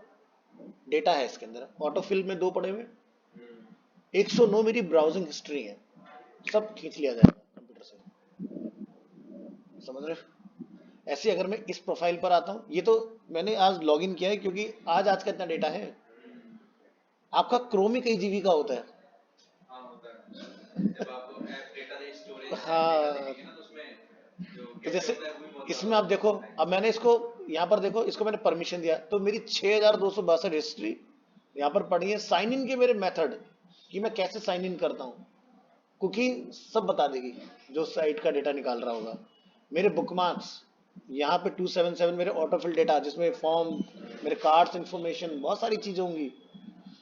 डेटा है इसके अंदर, ऑटोफिल में 2 पड़े हुए, 109 मेरी ब्राउजिंग हिस्ट्री है, सब खींच लिया जाएगा कंप्यूटर से। समझ रहे हो? ऐसे अगर मैं इस प्रोफाइल पर आता हूं, ये तो मैंने आज लॉगिन किया है क्योंकि आज का इतना डेटा है। आपका क्रोम ही कई जीबी का होता है। हाँ होता है, जब आप app data storage app data हाँ, देखेंगे ना तो उसमें जो तो कैशे जैसे होता है वो भी बहुत ज्यादा इसमें आप होता देखो, है। अब मैंने इसको यहाँ पर देखो, इसको मैंने परमिशन दिया तो मेरी 6262 हिस्ट्री यहाँ पर पड़ी है। साइन इन के मेरे मेथड कि मैं कैसे साइन इन करता हूँ, कुकी सब बता देगी जो साइट का डेटा निकाल रहा होगा। मेरे बुकमार्क्स यहाँ पे 277 मेरे ऑटोफिल डेटा, जिसमें फॉर्म, मेरे कार्ड्स इंफॉर्मेशन, बहुत सारी चीजें होंगी।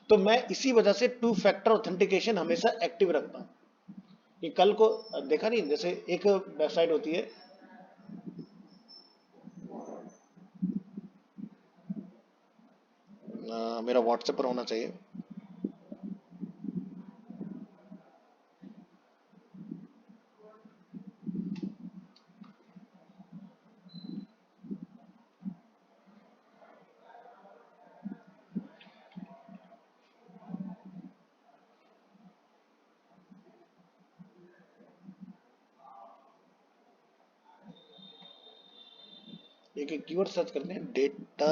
तो मैं इसी वजह से 2 फैक्टर ऑथेंटिकेशन हमेशा एक्टिव रखता हूँ, कि कल को देखा नहीं, जैसे एक वेबसाइट होती है, मेरा व्हाट्सएप पर होना चाहिए, एक एक कीवर्ड सर्च करते हैं, डेटा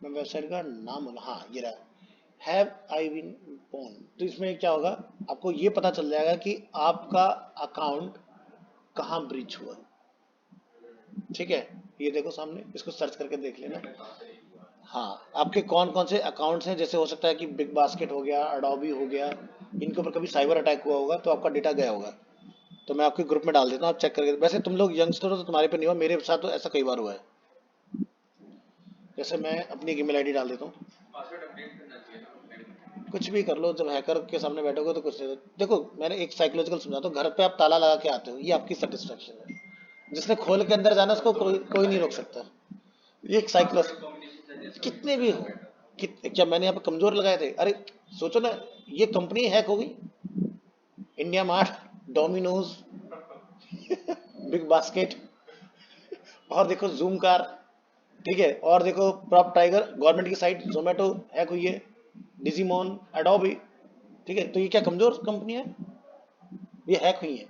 मैं वेबसाइट का नाम बोला, हाँ ये रहा, हैव आई बीन बोर्न। तो इसमें क्या होगा, आपको ये पता चल जाएगा कि आपका अकाउंट कहाँ ब्रीच हुआ। ठीक है, ये देखो सामने, इसको सर्च करके देख लेना। हाँ, आपके कौन कौन से अकाउंट्स हैं, जैसे हो सकता है कि बिग बास्केट हो गया, अडोबी हो गया, इनके ऊपर कभी साइबर अटैक हुआ होगा तो आपका डेटा गया होगा। तो मैं आपके ग्रुप में डाल देता हूँ, आप चेक करके। वैसे तुम लोग यंगस्टर हो तो तुम्हारे पे नहीं हुआ, मेरे साथ तो ऐसा कई बार हुआ है। जैसे मैं अपनी ईमेल आईडी डाल देता हूँ, पासवर्ड अपडेट करना चाहिए ना अपने। कुछ भी कर लो, जब हैकर के सामने बैठोगे तो कुछ नहीं। देखो, मैंने एक साइकोलॉजिकल समझाता हूँ, घर पे आप ताला लगा के आते हो, ये आपकी सेटिस्फेक्शन है, जिसने खोल के अंदर जाना उसको कोई नहीं रोक सकता। ये एक पासवर्ड साइकोलॉजी, कॉम्बिनेशन सजेस्ट होगी कितने तो भी ज्यादा हो, बेटर। क्या मैंने यहाँ पे कमजोर लगाए थे, अरे सोचो ना, ये कंपनी हैक हो गई, India mart, Domino's, big basket, और देखो जूम कार, ठीक है, और देखो प्रॉप टाइगर, गवर्नमेंट की साइट, जोमेटो हैक हुई है, डिजीमोन, एडोबी, ठीक है। तो ये क्या कमजोर कंपनी है, ये हैक हुई है।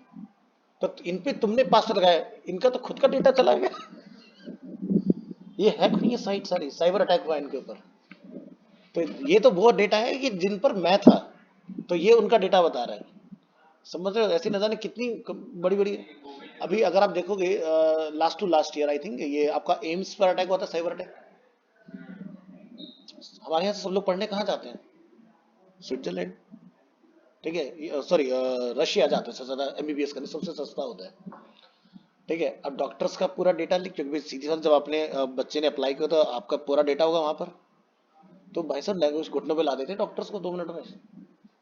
तो इन पे तुमने पासवर्ड लगाया, इनका तो खुद का डेटा चला गया। ये हैक हुई है साइट सारी, साइबर अटैक हुआ इनके ऊपर। तो ये तो वो डेटा है कि जिन पर मैं था, तो ये उनका डेटा बता रहा है। समझ रहे हो, ऐसी न जाने कितनी बड़ी बड़ी। ये गूगल के अभी अगर आप देखोगे, last to last year I think, ये आपका एम्स पर अटैक हुआ था, साइबर अटैक। हमारे यहाँ से सब लोग पढ़ने कहाँ जाते हैं, स्विट्जरलैंड, ठीक है, सॉरी रशिया जाते हैं सबसे ज्यादा, एमबीबीएस करने सबसे सस्ता होता है, ठीक है। अब डॉक्टर्स का पूरा डेटा लिख, क्योंकि सीधी सी बात, जब आपने बच्चे ने अप्लाई किया तो आपका पूरा डेटा होगा वहां पर। तो भाई साहब लैंग्वेज घुटनों पे ला देते डॉक्टर्स को 2 मिनट में।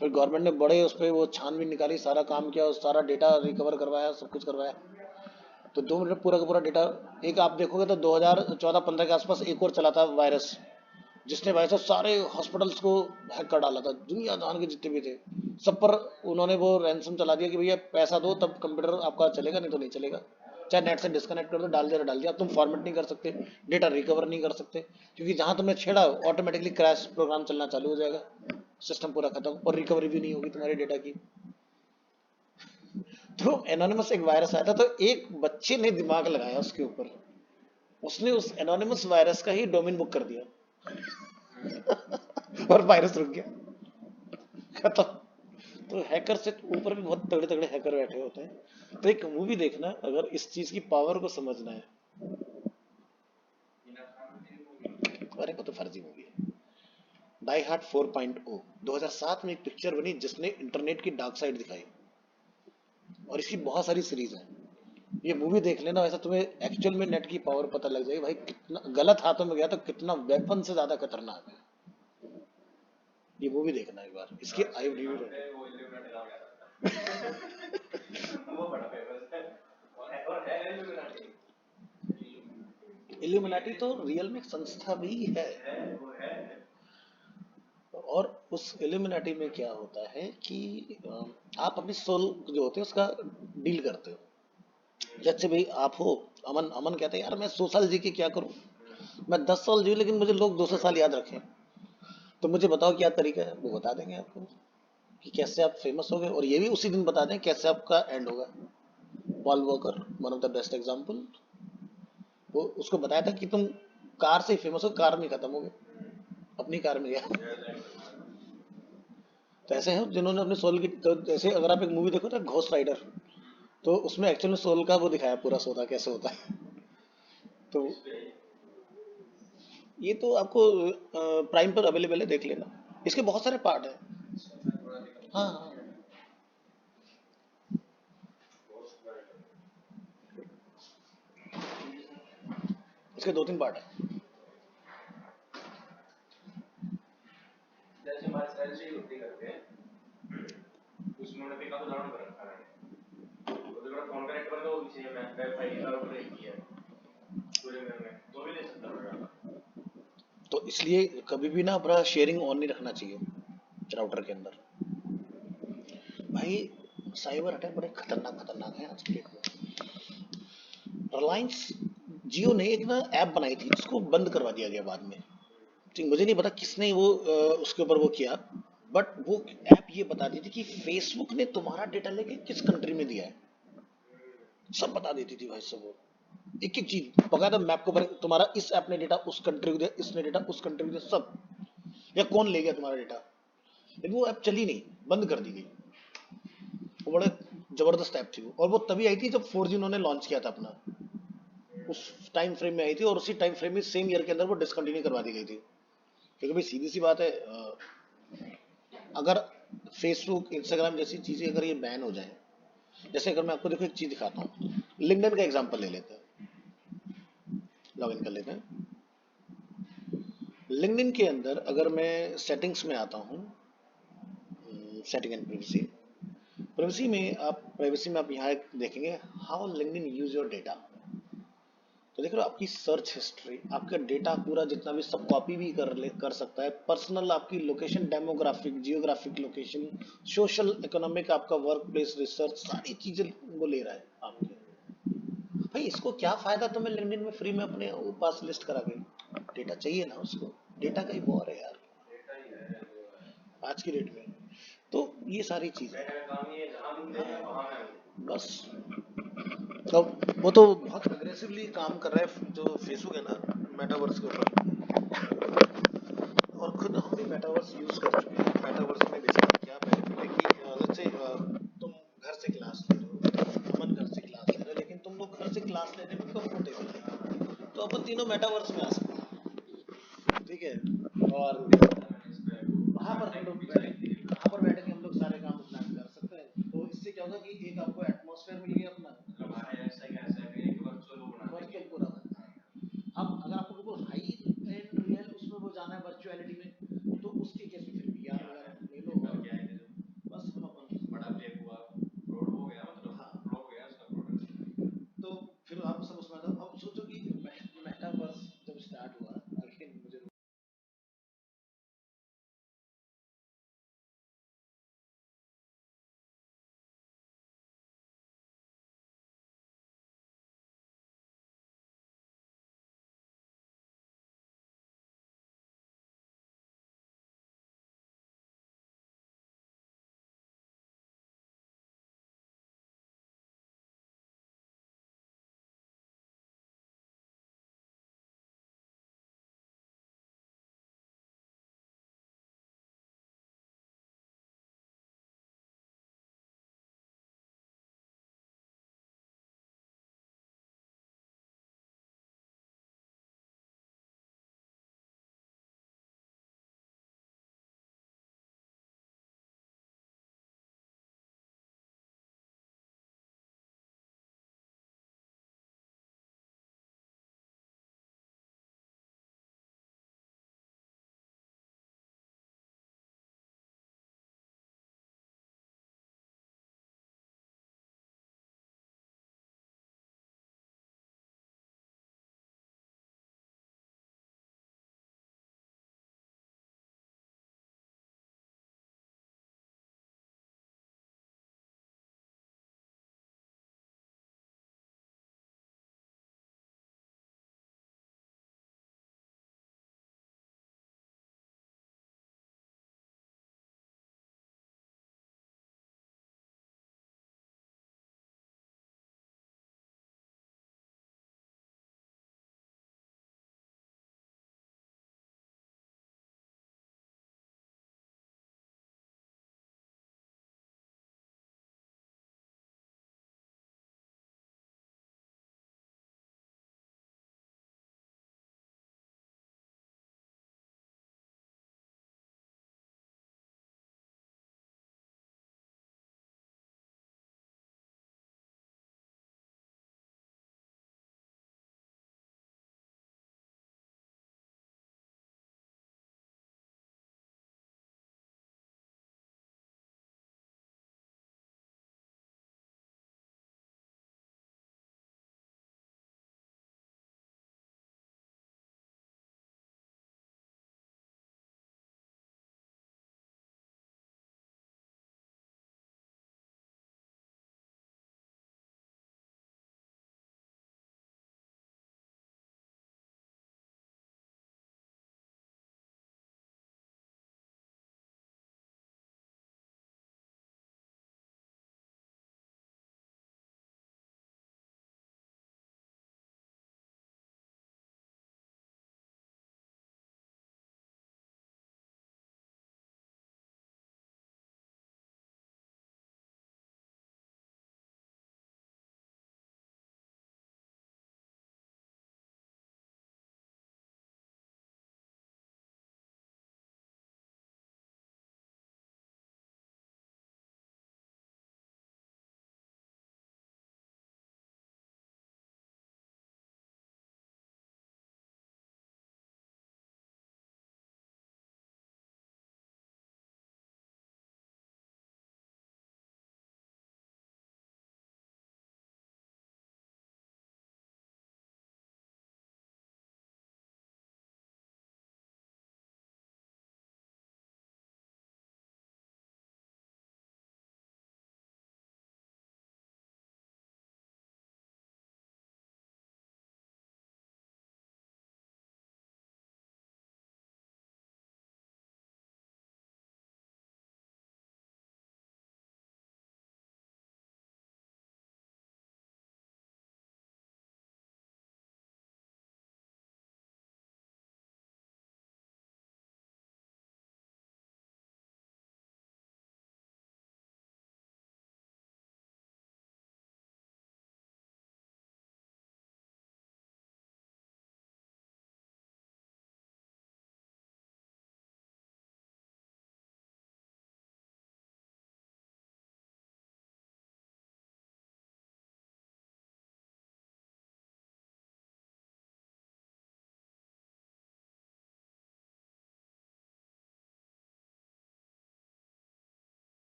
फिर गवर्नमेंट ने बड़े उस पर वो छानबीन निकाली, सारा काम किया, उस सारा डेटा रिकवर करवाया, सब कुछ करवाया। तो 2 मिनट में पूरा का पूरा डेटा। एक आप देखोगे तो 2014-15 के आसपास एक और चला था वायरस, जिसने भाई साहब सारे हॉस्पिटल्स को हैक कर डाला था, दुनिया जहान के जितने भी थे सब पर। उन्होंने वो रैंसम चला दिया कि भैया पैसा दो तब कंप्यूटर आपका चलेगा, नहीं तो नहीं चलेगा। चाहे नेट से डिस्कनेक्ट कर दो, डाल दिया। अब तुम फॉर्मेट नहीं कर सकते, डेटा रिकवर नहीं कर सकते, क्योंकि जहां तुमने छेड़ा ऑटोमेटिकली क्रैश प्रोग्राम चलना चालू हो जाएगा, सिस्टम पूरा खत्म, और रिकवरी भी नहीं होगी तुम्हारे डेटा की। तो एनोनिमस एक वायरस आया था, तो एक बच्चे ने दिमाग लगाया उसके ऊपर, उसने उस एनोनिमस वायरस का ही डोमेन बुक कर दिया और वायरस रुक गया, खत्म। तो हैकर से ऊपर भी बहुत तगड़े तगड़े हैकर बैठे होते हैं। तो एक मूवी देखना अगर इस चीज की पावर को समझना है। अरे वो तो फर्जी मूवी है। डाई हार्ड 4.0 2007 में एक पिक्चर बनी जिसने इंटरनेट की डार्क साइड दिखाई, और इसकी बहुत सारी सीरीज है। ये मूवी देख लेना, वैसा तुम्हें एक्चुअल में नेट की पावर पता लग जाएगी भाई, कितना गलत हाथों में गया तो कितना वेपन से ज्यादा खतरनाक है। ये मूवी देखना एक बार, इसकी IMDb वो रेटिंग। इल्यूमिनाटी नाम याद आता है। वो बड़ा फेमस है। और है इल्यूमिनाटी। इल्यूमिनाटी तो रियल में एक संस्था भी है। वो है। और उस इल्यूमिनाटी में क्या होता है कि आप अपनी सोल जो होते हैं उसका डील करते हो। जैसे भाई आप हो अमन, अमन कहते हैं यार मैं 100 साल जी के क्या करूं, मैं 10 साल जी लेकिन मुझे लोग 200 साल याद रखें। तो मुझे बताओ क्या तरीका है, वो बता देंगे आपको कि कैसे आप फेमस होगे, और ये भी उसी दिन बता दें कैसे आपका एंड होगा। Paul walker one of the best example, वो उसको बताया था कि तुम कार से ही फेमस हो, कार में खत्म हो गए, अपनी कार में गया। तो ऐसे हैं जिन्होंने अपने सोल की, तो जैसे अगर आप एक मूवी देखो ना घोस्ट राइडर, तो उसमें एक्चुअल में सोल का वो दिखाया पूरा, सौदा कैसे होता है। तो ये तो आपको प्राइम पर अवेलेबल है, देख लेना, इसके बहुत सारे पार्ट है। हाँ हाँ, इसके 2-3 पार्ट है। जैसे हमारे स्टाइल से ही होती करते हैं। उसमें उन्होंने भी काफी उदाहरण कर रखा है। तो अगर फोन का नेटवर्क है वो भी सेम है, वाईफाई का राउटर एक ही है पूरे घर में, तो भी ले सकता है डाटा। तो इसलिए कभी भी ना अपना शेयरिंग ऑन नहीं रखना चाहिए राउटर के अंदर। भाई साइबर अटैक बड़े खतरनाक खतरनाक हैं आज की डेट में। रिलायंस जियो ने एक ना ऐप बनाई थी जिसको बंद करवा दिया गया बाद में। ठीक, मुझे नहीं पता किसने वो उसके ऊपर वो किया, बट वो ऐप ये बताती थी कि फेसबुक ने तुम्हारा डेटा लेके किस कंट्री में दिया है, सब बता देती थी भाई सब। वो एक एक चीज बकायदा मैप को तुम्हारा इस ऐप ने डेटा उस कंट्री को दिया, इसने डेटा उस कंट्री को दिया, सब, या कौन ले गया तुम्हारा डेटा। लेकिन वो ऐप चली नहीं, बंद कर दी गई। वो बड़ा जबरदस्त ऐप थी वो, और वो तभी आई थी जब 4G उन्होंने लॉन्च किया था अपना, उस टाइम फ्रेम में आई थी, और उसी टाइम फ्रेम में सेम ईयर के अंदर वो डिसकंटिन्यू करवा दी गई थी। क्योंकि भाई सीधी सी बात है, अगर फेसबुक इंस्टाग्राम जैसी चीजें अगर ये बैन हो जाए, जैसे अगर मैं आपको देखो एक चीज दिखाता हूँ, लिंक्डइन का एग्जांपल ले लेते हैं, लॉग इन कर लेते हैं। लिंक्डइन के अंदर अगर मैं सेटिंग्स में आता हूँ, सेटिंग एंड प्राइवेसी, प्राइवेसी में आप यहाँ देखेंगे how LinkedIn use your data. तो देख रहे हो आपकी सर्च हिस्ट्री, आपका डेटा पूरा जितना भी सब कॉपी भी कर सकता है, पर्सनल आपकी location, demographic, geographic location, social economic, आपका वर्क प्लेस, रिसर्च, सारी चीजें वो ले रहा है आपके। भाई इसको क्या फायदा तुम्हें लिंक्डइन में फ्री में अपने पास लिस्ट करा के, डेटा चाहिए ना उसको, डेटा का ही वॉर है यार डेटा ही है जो है। आज की डेट में। तो ये सारी चीजें, डेटा का काम ही है, जहाँ हम देखें वहाँ मैं बस। तो वो तो बहुत अग्रेसिवली काम कर रहा है जो फेसबुक है ना, मेटावर्स के ऊपर, और खुद हम भी मेटावर्स यूज कर चुके हैं। मेटावर्स में बेसिकली क्या बेनिफिट है कि लेट्स से तुम घर से क्लास ले रहे हो, अमन घर से क्लास ले रहे हो, लेकिन तुम लोग घर से क्लास लेने में कंफर्टेबल है, तो अपन तीनों मेटावर्स में आ सकते हैं।